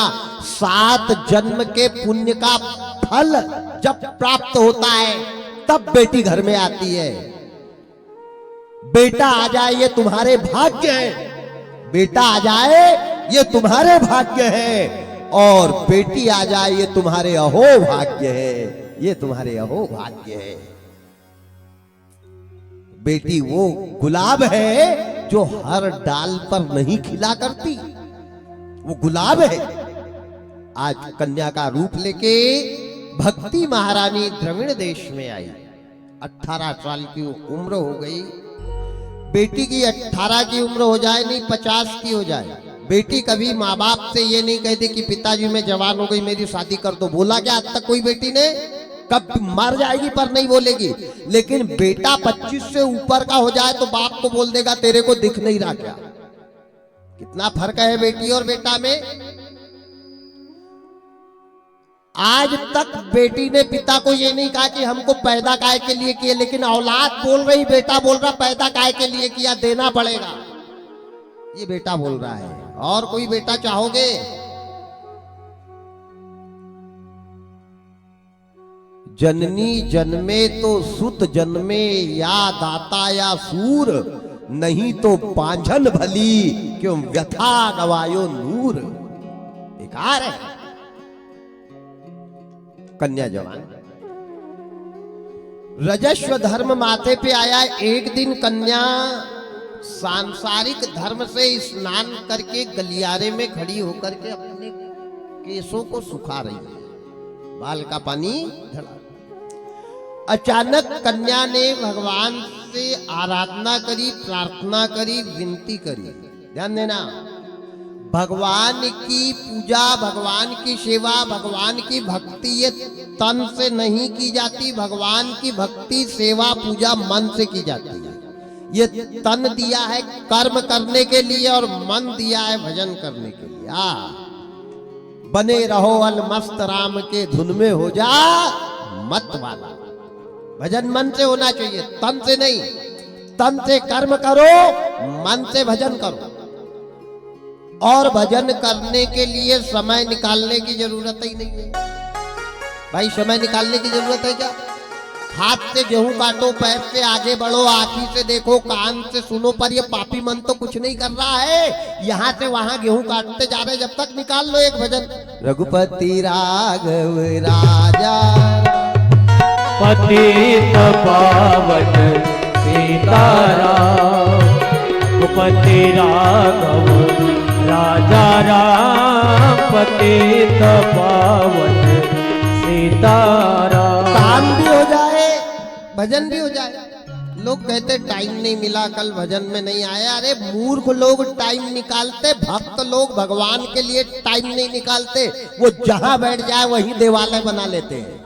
7 जन्म के पुण्य का फल जब प्राप्त होता है तब बेटी घर में आती है। बेटा आ जाए ये तुम्हारे भाग्य है, बेटा आ जाए ये तुम्हारे भाग्य है, और बेटी आ जाए ये तुम्हारे अहो भाग्य है, ये तुम्हारे अहो भाग्य है। बेटी वो गुलाब है जो हर डाल पर नहीं खिला करती, वो गुलाब है। आज कन्या का रूप लेके भक्ति महारानी द्रविड़ देश में आई। 18 साल की उम्र हो गई। बेटी की 18 की उम्र हो जाए नहीं 50 की हो जाए, बेटी कभी माँ बाप से ये नहीं कहती कि पिताजी मैं जवान हो गई मेरी शादी कर दो। बोला क्या आज तक कोई बेटी ने? कब मर जाएगी पर नहीं बोलेगी। लेकिन बेटा 25 से ऊपर का हो जाए तो बाप को बोल देगा तेरे को दिख नहीं रहा क्या? कितना फर्क है बेटी और बेटा में। आज तक बेटी ने पिता को ये नहीं कहा कि हमको पैदा काय के लिए किया, लेकिन औलाद बोल रही, बेटा बोल रहा पैदा काय के लिए किया, देना पड़ेगा। ये बेटा बोल रहा है। और कोई बेटा चाहोगे? जननी जन्मे तो सुत जन्मे, या दाता या सूर, नहीं तो पांझन भली, क्यों व्यथा गवायो नूर। बेकार है। कन्या जवान रजस्व धर्म माथे पे आया। एक दिन कन्या सांसारिक धर्म से स्नान करके गलियारे में खड़ी होकर के अपने केसों को सुखा रही है, बाल का पानी झड़ा। अचानक कन्या ने भगवान से आराधना करी, प्रार्थना करी, विनती करी। ध्यान देना, भगवान की पूजा, भगवान की सेवा, भगवान की भक्ति ये तन से नहीं की जाती। भगवान की भक्ति, सेवा, पूजा मन से की जाती है। ये तन दिया है कर्म करने के लिए और मन दिया है भजन करने के लिए। बने रहो अलमस्त राम के धुन में हो जा मत वाला। भजन मन से होना चाहिए, तन से नहीं। तन से कर्म करो, मन से भजन करो। और भजन करने के लिए समय निकालने की जरूरत ही नहीं है भाई। समय निकालने की जरूरत है क्या? हाथ से गेहूं काटो, पैर से आगे बढ़ो, आंखी से देखो, कान से सुनो, पर ये पापी मन तो कुछ नहीं कर रहा है। यहाँ से वहां गेहूं काटते जा रहे, जब तक निकाल लो एक भजन। रघुपति राघव राजा पतित पावन सीताराम, रघुपति राघव राजा राम, पतित पावन सीताराम। काम भी हो जाए, भजन भी हो जाए। लोग कहते टाइम नहीं मिला, कल भजन में नहीं आया। अरे मूर्ख लोग टाइम निकालते, भक्त लोग भगवान के लिए टाइम नहीं निकालते। वो जहां बैठ जाए वहीं देवालय बना लेते हैं।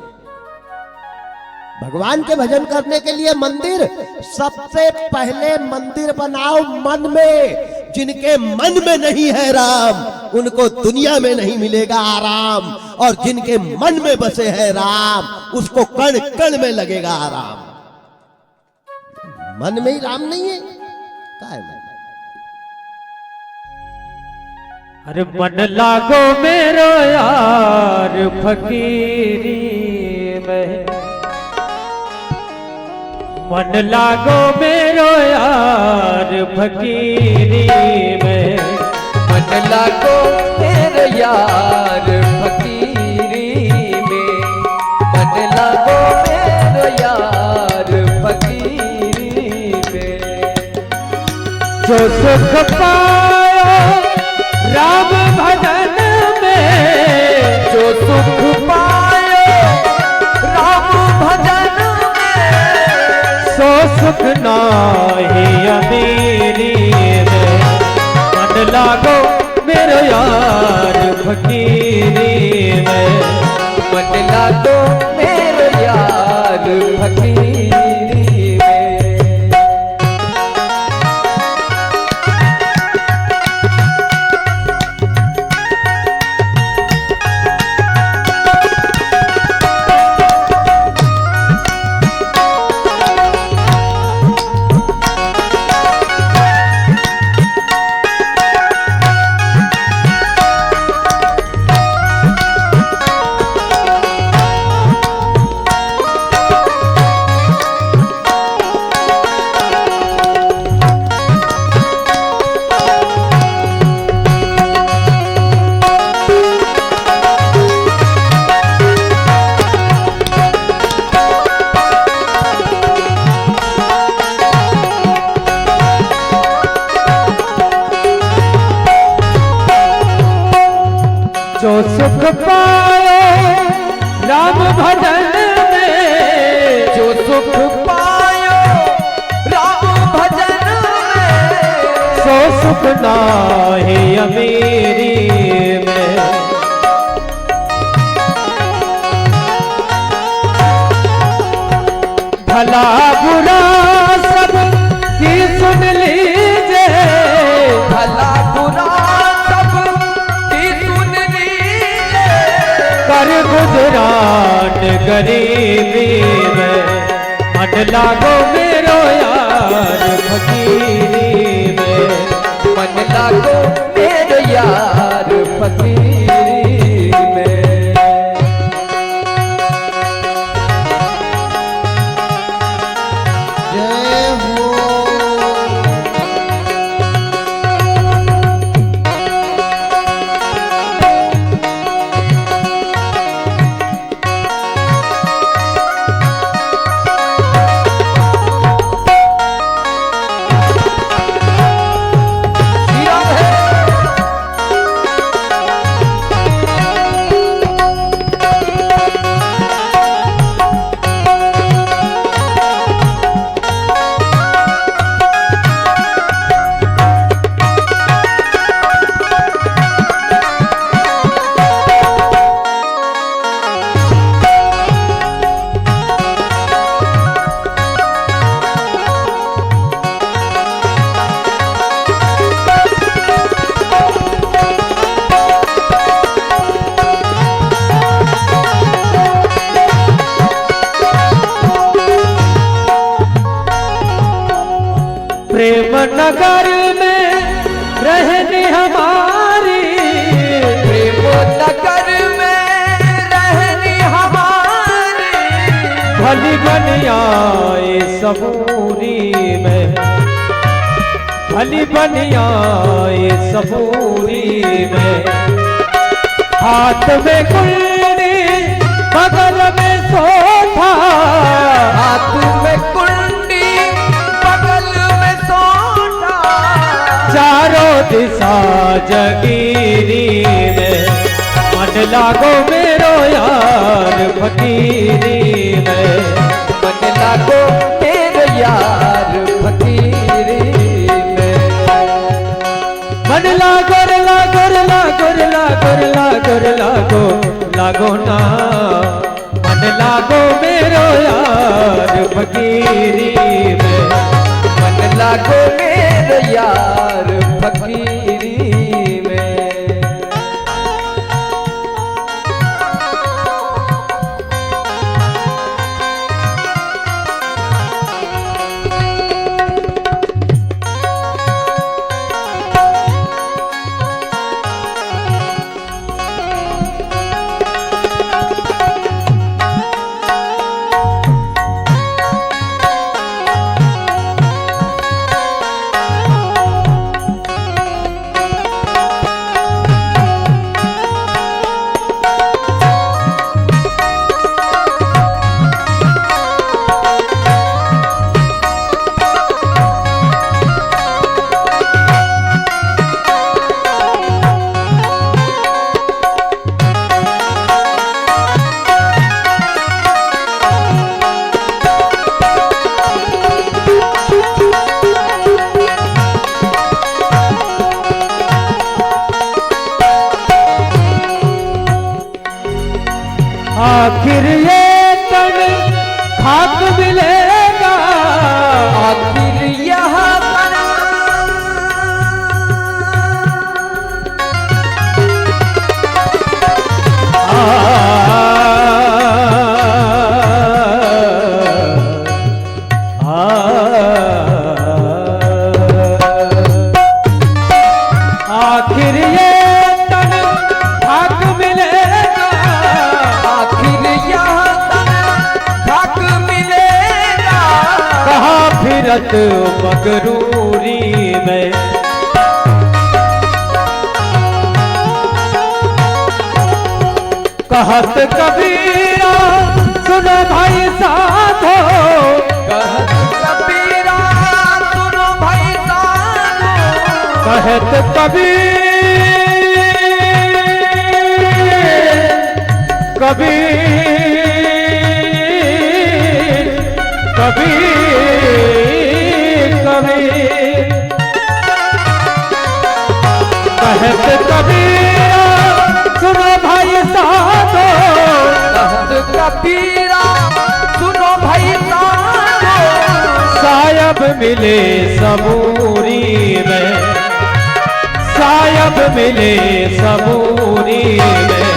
भगवान के भजन करने के लिए मंदिर, सबसे पहले मंदिर बनाओ मन में। जिनके मन में नहीं है राम, उनको दुनिया में नहीं मिलेगा आराम। और जिनके मन में बसे है राम, उसको कण कण में लगेगा आराम। मन में ही राम नहीं है, क्या है मन? अरे मन लागो मेरो यार फकीरी में, मन लागो मेरो यार फकीरी में, मन लागो मेरे यार फकीरी में, मन लागो मेरे यार फकीरी में। जो सुख पायो राम भजन में, जो सुख पायो राम भजन में, सो सुख नाही अमीरी में। मन लागो मेरो यार फकीरी में, मन लागो मेरे यार फकीरी में। भला बुरा सब की सुन लीजिए, भला बुरा सब की सुन लीजिए, कर गुजरान गरीबी में, मन लागो मेरो यार फकीरी में, मन लागो मेरे यार फकीरी में। जय हो। प्रेम नगर में रहने हमारी, प्रेम नगर में रहनी हमारी, भली बनियाए सबूरी में, भली बनियाए सबूरी में, हाथ में कुंडी बगल में सोठा, हाथ में कुंडी बगल में सोटा, चारों दिशा जगीरी में, मन लागो मेरो यार फकीरी में, मन लागो मेरे यार फकीरी में। मन लागो रे लागो रे लागो रे लागो रे लागो रे लागो लागो ना, मन लागो मेरो यार फकीरी में, मन लागो मेरे यार फकीरी में। आखिर ये तन खाक मिलेगा, आखिर यहाँ पर आखिर ये तन खाक मिलेगा, आखिर यहाँ तन खाक मिलेगा, कहाँ फिरत मगरूरी में, कहत कबीरा सुनो भाई साधो, कहत कबीरा सुनो भाई साधो, कहत कबीर कबीर कबीर कबीर, कहत कबीरा सुनो भाई साधो, कहत कबीरा सुनो भाई साधो, मिले सबूरी में, शायद मिले सबूरी में,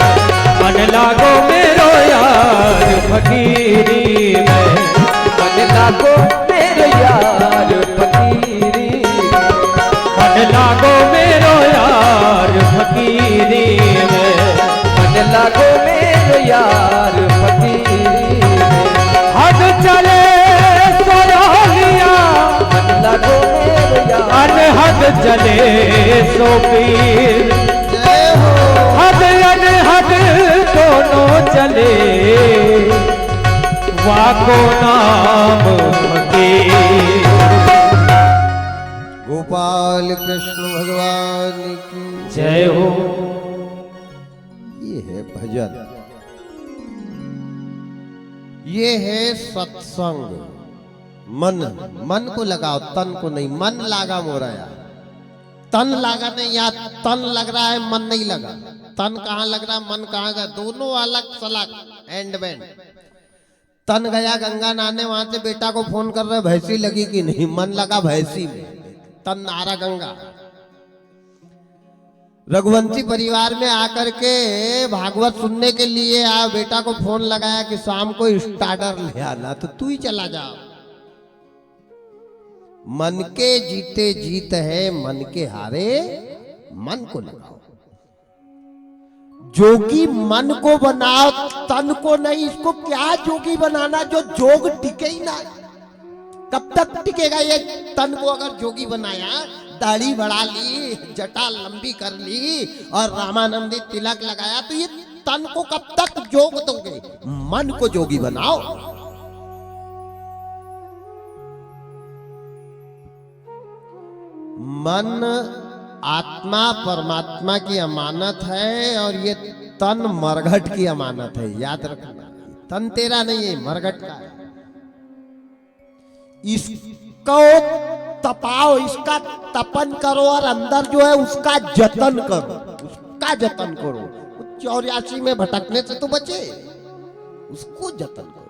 मन लागो मेरो यार फकीरी में, मन लागो मेरो यार फकीरी, मन लागो मेरो यार फकीरी में, मन लागो मेरो यार फकीरी, हद चले सोया, मन लागो मेरो यार, अनहद चले सो पीर, जय हो। हद अनहद दोनों चले, वाको नाम फकीर। गोपाल कृष्ण भगवान की जय हो। ये है भजन, ये है सत्संग। मन, मन को लगाओ, तन को नहीं। मन लागा मोरा यार, तन लागा नहीं यार। तन लग रहा है, मन नहीं लगा। तन कहाँ लग रहा, मन कहाँ गया, दोनों अलग सलग एंड बैंड। तन गया गंगा नहाने, वहां से बेटा को फोन कर रहे भैंसी लगी कि नहीं, मन लगा भैंसी में, तन नारा गंगा। रघुवंशी परिवार में आकर के भागवत सुनने के लिए आया, बेटा को फोन लगाया कि शाम को स्टार्टर ले आना, तो तू ही चला जा। मन के जीते जीत है, मन के हारे मन को लगाओ। जोगी मन को बनाओ, तन को नहीं। इसको क्या जोगी बनाना जो जोग टिके ही ना। कब तक टिकेगा ये तन को? अगर जोगी बनाया, दाढ़ी बढ़ा ली, जटा लंबी कर ली और रामानंदी तिलक लगाया, तो ये तन को कब तक जोग दोगे? मन को जोगी बनाओ। मन आत्मा परमात्मा की अमानत है और ये तन मरघट की अमानत है, याद रखना। तन तेरा नहीं है, मरघट का है। इसको तपाओ, इसका तपन करो और अंदर जो है उसका जतन करो, उसका जतन करो। 84 में भटकने से तो बचे, उसको जतन करो।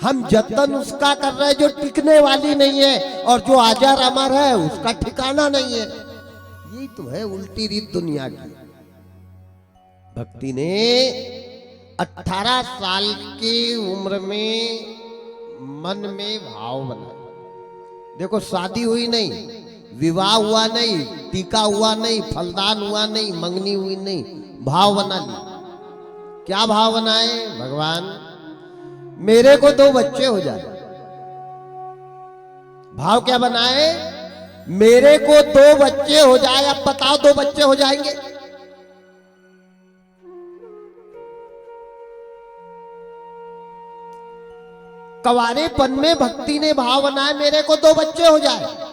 हम जतन उसका कर रहे हैं जो टिकने वाली नहीं है, और जो अजर अमर है उसका ठिकाना नहीं है। यही तो है उल्टी रीत दुनिया की। भक्ति ने 18 साल की उम्र में मन में भाव बनाया। देखो, शादी हुई नहीं, विवाह हुआ नहीं, टीका हुआ नहीं, फलदान हुआ नहीं, मंगनी हुई नहीं, भाव बना ली। क्या भाव बनाए? भगवान मेरे को 2 बच्चे हो जाए। भाव क्या बनाए? मेरे को 2 बच्चे हो जाए। अब बताओ 2 बच्चे हो जाएंगे? कवारेपन में भक्ति ने भाव बनाए, मेरे को 2 बच्चे हो जाए।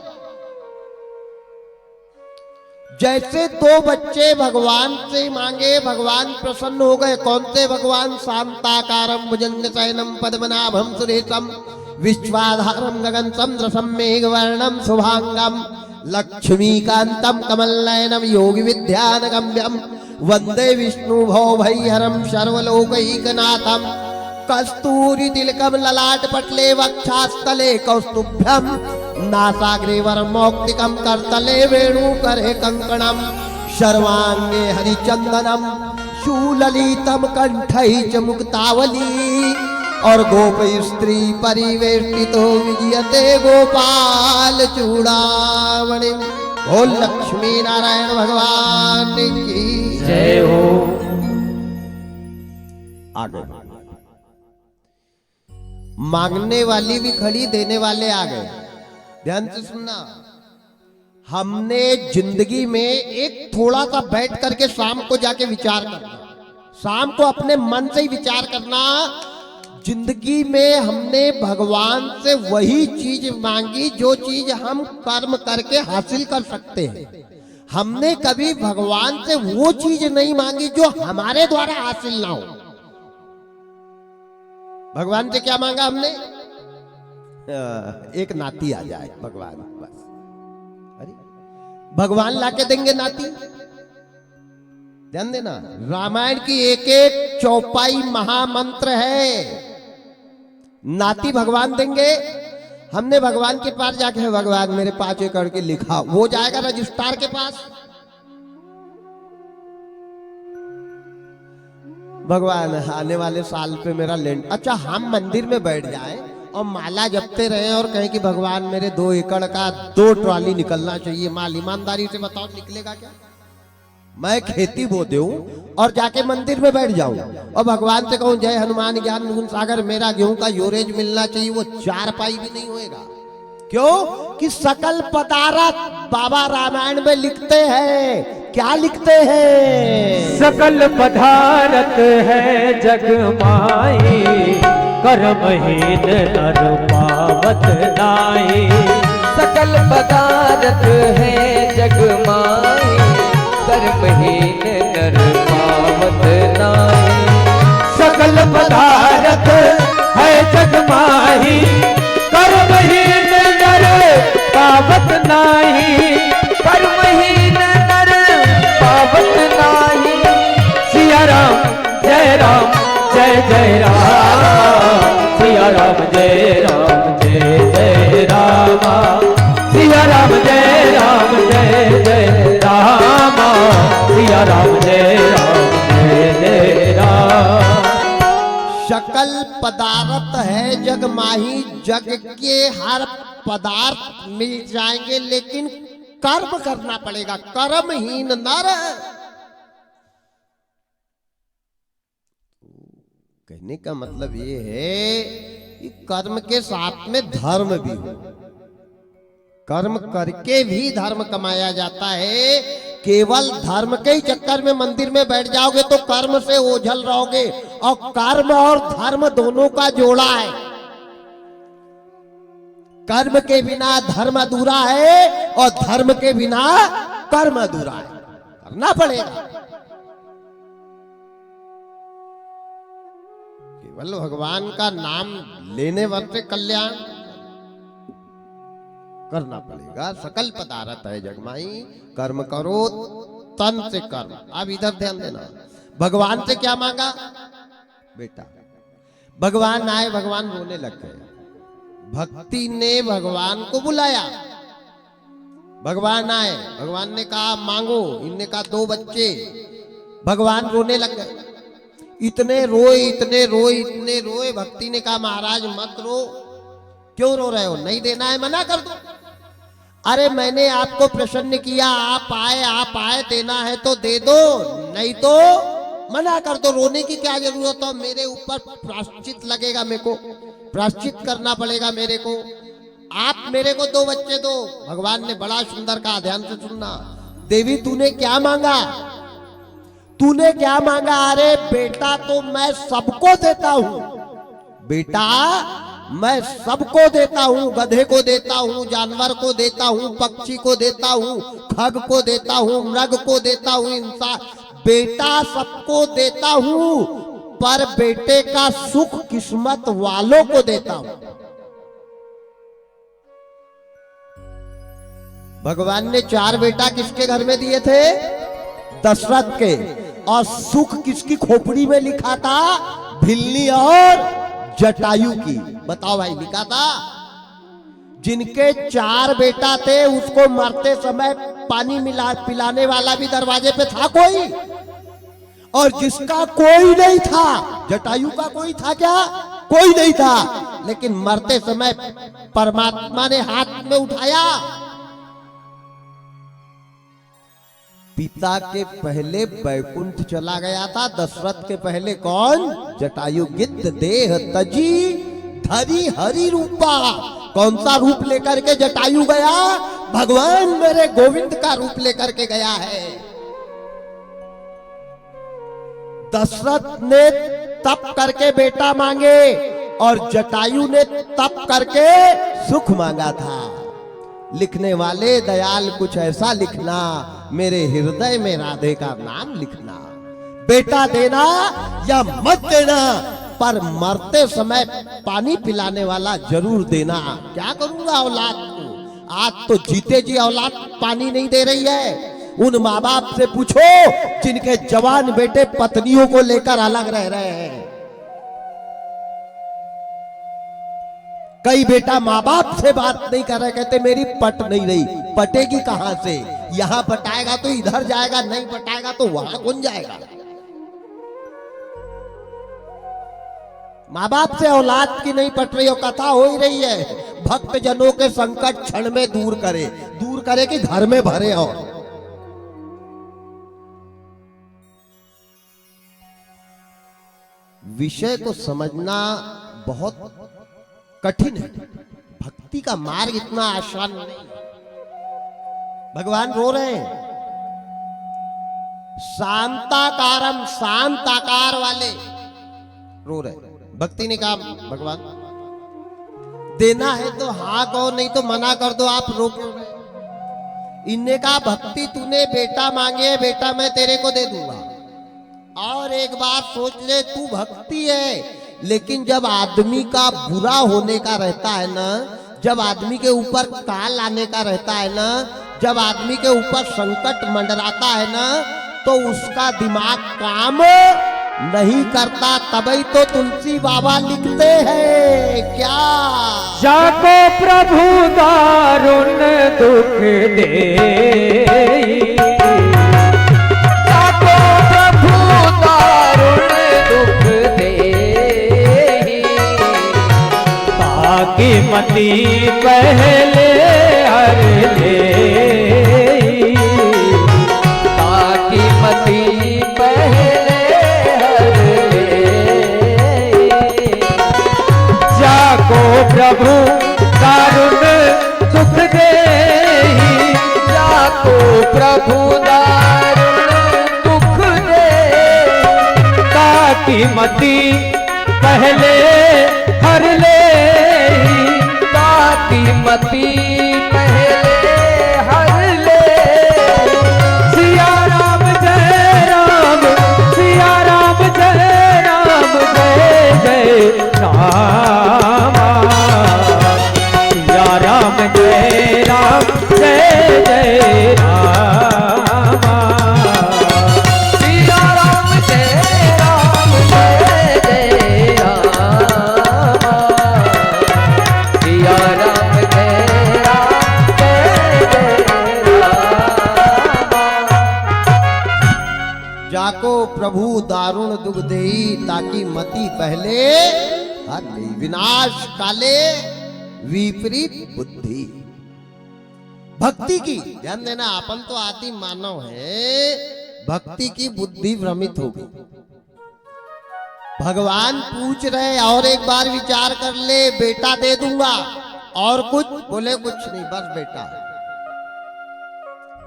जैसे 2 बच्चे भगवान से मांगे, भगवान प्रसन्न हो गए। कौन से भगवान? शांताकारं भुजंगशयनं पद्मनाभं सुरेशं विश्वाधारं गगन चंद्रसं मेघवर्णं शुभांगं लक्ष्मीकान्तं कमलनयनं योगी विद्यानगम्यं वंदे विष्णु भवभयहरं सर्वलोकैकनाथं कस्तूरी तिलकम ललाट पटले वक्षास्थले कौस्तुभ्यम नासाग्रे वरमौक्तिकम करतले वेणु करे कंकणम सर्वांगे हरिचंदनम शूललितम कंठै च मुक्तावली और गोप स्त्री परिवेष्टितो विजयते गोपाल चूड़ामणि। बोल लक्ष्मी नारायण भगवान की जय हो। आगे मांगने वाली भी खड़ी, देने वाले आ गए। ध्यान से सुनना। हमने जिंदगी में एक थोड़ा सा बैठ करके शाम को जाके विचार करना, शाम को अपने मन से ही विचार करना। जिंदगी में हमने भगवान से वही चीज मांगी जो चीज हम कर्म करके हासिल कर सकते हैं। हमने कभी भगवान से वो चीज नहीं मांगी जो हमारे द्वारा हासिल ना हो। भगवान से क्या मांगा हमने? एक नाती आ जाए भगवान, बस। अरे भगवान लाके देंगे नाती? ध्यान देना, रामायण की एक एक चौपाई महामंत्र है। नाती भगवान देंगे हमने भगवान के पास जाके है भगवान मेरे 5 एकड़ के लिखा, वो जाएगा रजिस्ट्रार के पास, भगवान आने वाले साल पे मेरा लैंड। अच्छा हम मंदिर में बैठ जाए और माला जपते रहे और कहें कि भगवान मेरे 2 एकड़ का 2 ट्रॉली निकलना चाहिए माल, ईमानदारी से बताओ निकलेगा क्या? मैं खेती बो दूं और जाके मंदिर में बैठ जाऊं और भगवान से कहूं जय हनुमान ज्ञान गुण सागर मेरा गेहूं का यूरेज मिलना चाहिए, वो 4 पाई भी नहीं होएगा। क्यों कि सकल पदार्थ बाबा रामायण में लिखते हैं, क्या लिखते हैं? सकल पदार्थ है जग माई, कर्महीन नर पावत नाई। सकल पदार्थ है जग माई, कर्महीन नर पावत नाई। सकल पदार्थ है जग माही, कर्महीन नर पावत नाई। कर्महीन नर पावत नाई। सिया राम जय राम जय जय राम, सिया राम जय राम जय जय राम, सिया राम जय राम जय जय राम, सिया राम जय राम जय जय राम। सकल पदार्थ है जग माही, जग के हर पदार्थ मिल जाएंगे लेकिन कर्म करना पड़ेगा, कर्महीन नर। कहने का मतलब ये है कि कर्म के साथ में धर्म भी हो, कर्म करके भी धर्म कमाया जाता है। केवल धर्म के ही चक्कर में मंदिर में बैठ जाओगे तो कर्म से ओझल रहोगे, और कर्म और धर्म दोनों का जोड़ा है। कर्म के बिना धर्म अधूरा है और धर्म के बिना कर्म अधूरा है, करना पड़ेगा। केवल भगवान का नाम लेने वर्ष कल्याण करना पड़ेगा। सकल पदार्थ है जगमाई, कर्म करो तन से कर्म। अब इधर ध्यान देना, भगवान से क्या मांगा बेटा? भगवान आए, भगवान रोने लग गए। भक्ति ने भगवान को बुलाया, भगवान आए, भगवान ने कहा मांगो, इनने कहा 2 बच्चे। भगवान रोने लग गए, इतने रोए इतने रोए इतने रोए। भक्ति ने कहा महाराज मत रो, क्यों रो रहे हो? नहीं देना है मना कर दो। अरे मैंने आपको प्रसन्न किया, आप आए, देना है तो दे दो, नहीं तो मना कर दो। रोने की क्या जरूरत है? मेरे ऊपर प्रायश्चित लगेगा, मेरे को प्रायश्चित करना पड़ेगा मेरे को। आप मेरे को 2 बच्चे दो। भगवान ने बड़ा सुंदर कहा, ध्यान से सुनना। देवी तूने क्या मांगा? तूने क्या मांगा? अरे बेटा तो मैं सबको देता हूं, बेटा मैं सबको देता हूं, गधे को देता हूं, जानवर को देता हूं, पक्षी को देता हूं, खग को देता हूं, मृग को देता हूं, इंसान, बेटा सबको देता हूं, पर बेटे का सुख किस्मत वालों को देता हूं। भगवान ने 4 बेटा किसके घर में दिए थे? दशरथ के। और सुख किसकी खोपड़ी में लिखा था? भिल्ली और जटायु की। बताओ भाई, लिखा था। जिनके 4 बेटा थे उसको मरते समय पानी पिलाने वाला भी दरवाजे पे था कोई, और जिसका कोई नहीं था, जटायु का कोई था क्या? कोई नहीं था, लेकिन मरते समय परमात्मा ने हाथ में उठाया। पिता के पहले बैकुंठ चला गया था, दशरथ के पहले कौन? जटायु। गिद्ध देह तजी धरी हरि रूपा। कौन सा रूप लेकर के जटायु गया? भगवान मेरे गोविंद का रूप लेकर के गया है। दशरथ ने तप करके बेटा मांगे और जटायु ने तप करके सुख मांगा था। लिखने वाले दयाल कुछ ऐसा लिखना, मेरे हृदय में राधे का नाम लिखना। बेटा देना या मत देना, पर मरते समय पानी पिलाने वाला जरूर देना। क्या करूंगा औलाद को? आज तो जीते जी औलाद पानी नहीं दे रही है। उन माँ बाप से पूछो जिनके जवान बेटे पत्नियों को लेकर अलग रह रहे हैं। कई बेटा माँ बाप से बात नहीं कर रहे, कहते मेरी पट नहीं रही। पटेगी कहां से? यहां पटाएगा तो इधर जाएगा, नहीं पटाएगा तो वहां कौन जाएगा? माँ बाप से औलाद की नहीं पट रही हो, कथा हो ही रही है। भक्त जनों के संकट क्षण में दूर करे कि घर में भरे। और विषय को समझना बहुत कठिन है। भक्ति का मार्ग इतना आसान नहीं। भगवान रो रहे हैं, शांताकारम, शांत आकार वाले रो रहे। भक्ति ने कहा भगवान देना है तो हाँ कहो, नहीं तो मना कर दो, आप रो क्यों रहे? इनने कहा भक्ति तूने बेटा मांगे, बेटा मैं तेरे को दे दूंगा। और एक बात सोच ले, तू भक्ति है, लेकिन जब आदमी का बुरा होने का रहता है ना, जब आदमी के ऊपर काल आने का रहता है ना, जब आदमी के ऊपर संकट मंडराता है ना, तो उसका दिमाग काम नहीं करता। तभी तो तुलसी बाबा लिखते हैं क्या? जाको प्रभु दारुण दुख दे, जाको प्रभु दारुण दुख दे, ताकि मति पहले हर ले, ताकि मति पहले हर ले। जाको प्रभु दारुण दुख दे, जाको प्रभु दारुण दुख दे, ताकि मति पहले हर ले, ताकि मति पहले हर ले। सिया राम जय राम, सिया राम जय राम, जय जय राम, सिया राम जय राम, जय जय राम, सिया राम जय राम, जय जय राम, सिया राम जय राम, जय जय राम। जाको प्रभु दारुण दुख देई, ताकि मति पहले हर ले। विनाश काले विपरीत बुद्धि। भक्ति की ध्यान देना, अपन तो आदि मानव है, भक्ति की बुद्धि भ्रमित होगी। भगवान पूछ रहे और एक बार विचार कर ले, बेटा दे दूंगा और कुछ? बोले कुछ नहीं, बस बेटा।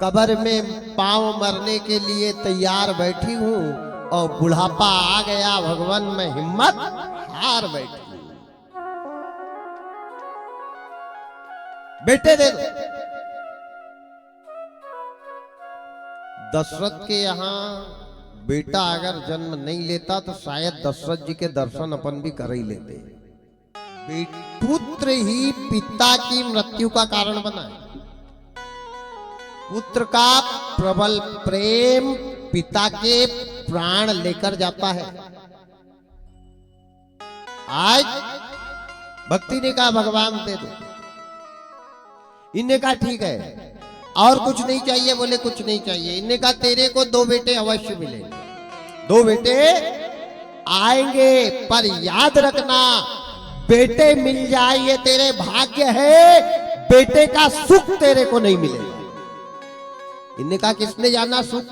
कब्र में पांव मरने के लिए तैयार बैठी हूं और बुढ़ापा आ गया, भगवान मैं हिम्मत हार बैठी। बेटे दे दो। दशरथ के यहां बेटा अगर जन्म नहीं लेता तो शायद दशरथ जी के दर्शन अपन भी कर ही लेते। पुत्र ही पिता की मृत्यु का कारण बना है। पुत्र का प्रबल प्रेम पिता के प्राण लेकर जाता है। आज भक्ति ने कहा भगवान दे दो। इनने कहा ठीक है, और कुछ नहीं चाहिए? बोले कुछ नहीं चाहिए। इनने कहा तेरे को 2 बेटे अवश्य मिलेंगे, 2 बेटे आएंगे, पर याद रखना बेटे मिल जाए ये तेरे भाग्य है, बेटे का सुख तेरे को नहीं मिलेगा। इनने कहा किसने जाना सुख?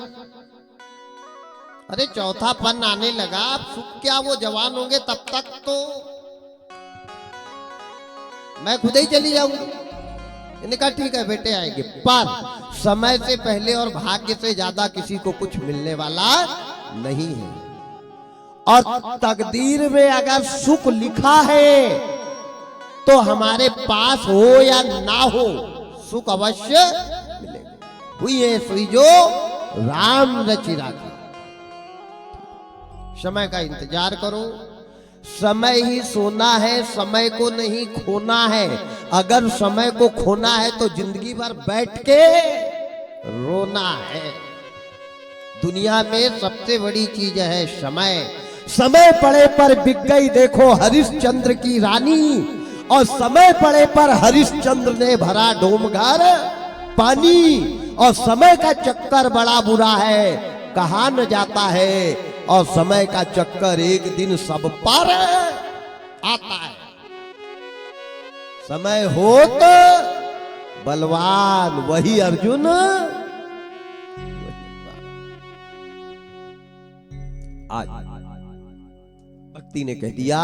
अरे चौथा पन आने लगा, अब सुख क्या, वो जवान होंगे तब तक तो मैं खुद ही चली जाऊंगी। इन्होंने कहा ठीक है बेटे आएंगे, पर समय से पहले और भाग्य से ज्यादा किसी को कुछ मिलने वाला नहीं है। और तकदीर में अगर सुख लिखा है तो हमारे पास हो या ना हो सुख अवश्य मिलेगा। हुई है सुई जो राम रचि राखी। समय का इंतजार करो, समय ही सोना है, समय को नहीं खोना है। अगर समय को खोना है तो जिंदगी भर बैठ के रोना है। दुनिया में सबसे बड़ी चीज है समय। समय पड़े पर बिक गई देखो हरिश्चंद्र की रानी, और समय पड़े पर हरिश्चंद्र ने भरा डोमघर पानी। और समय का चक्कर बड़ा बुरा है, कहा न जाता है। और समय का चक्कर एक दिन सब पर आता है। समय हो तो बलवान वही अर्जुन, आज भक्ति ने कह दिया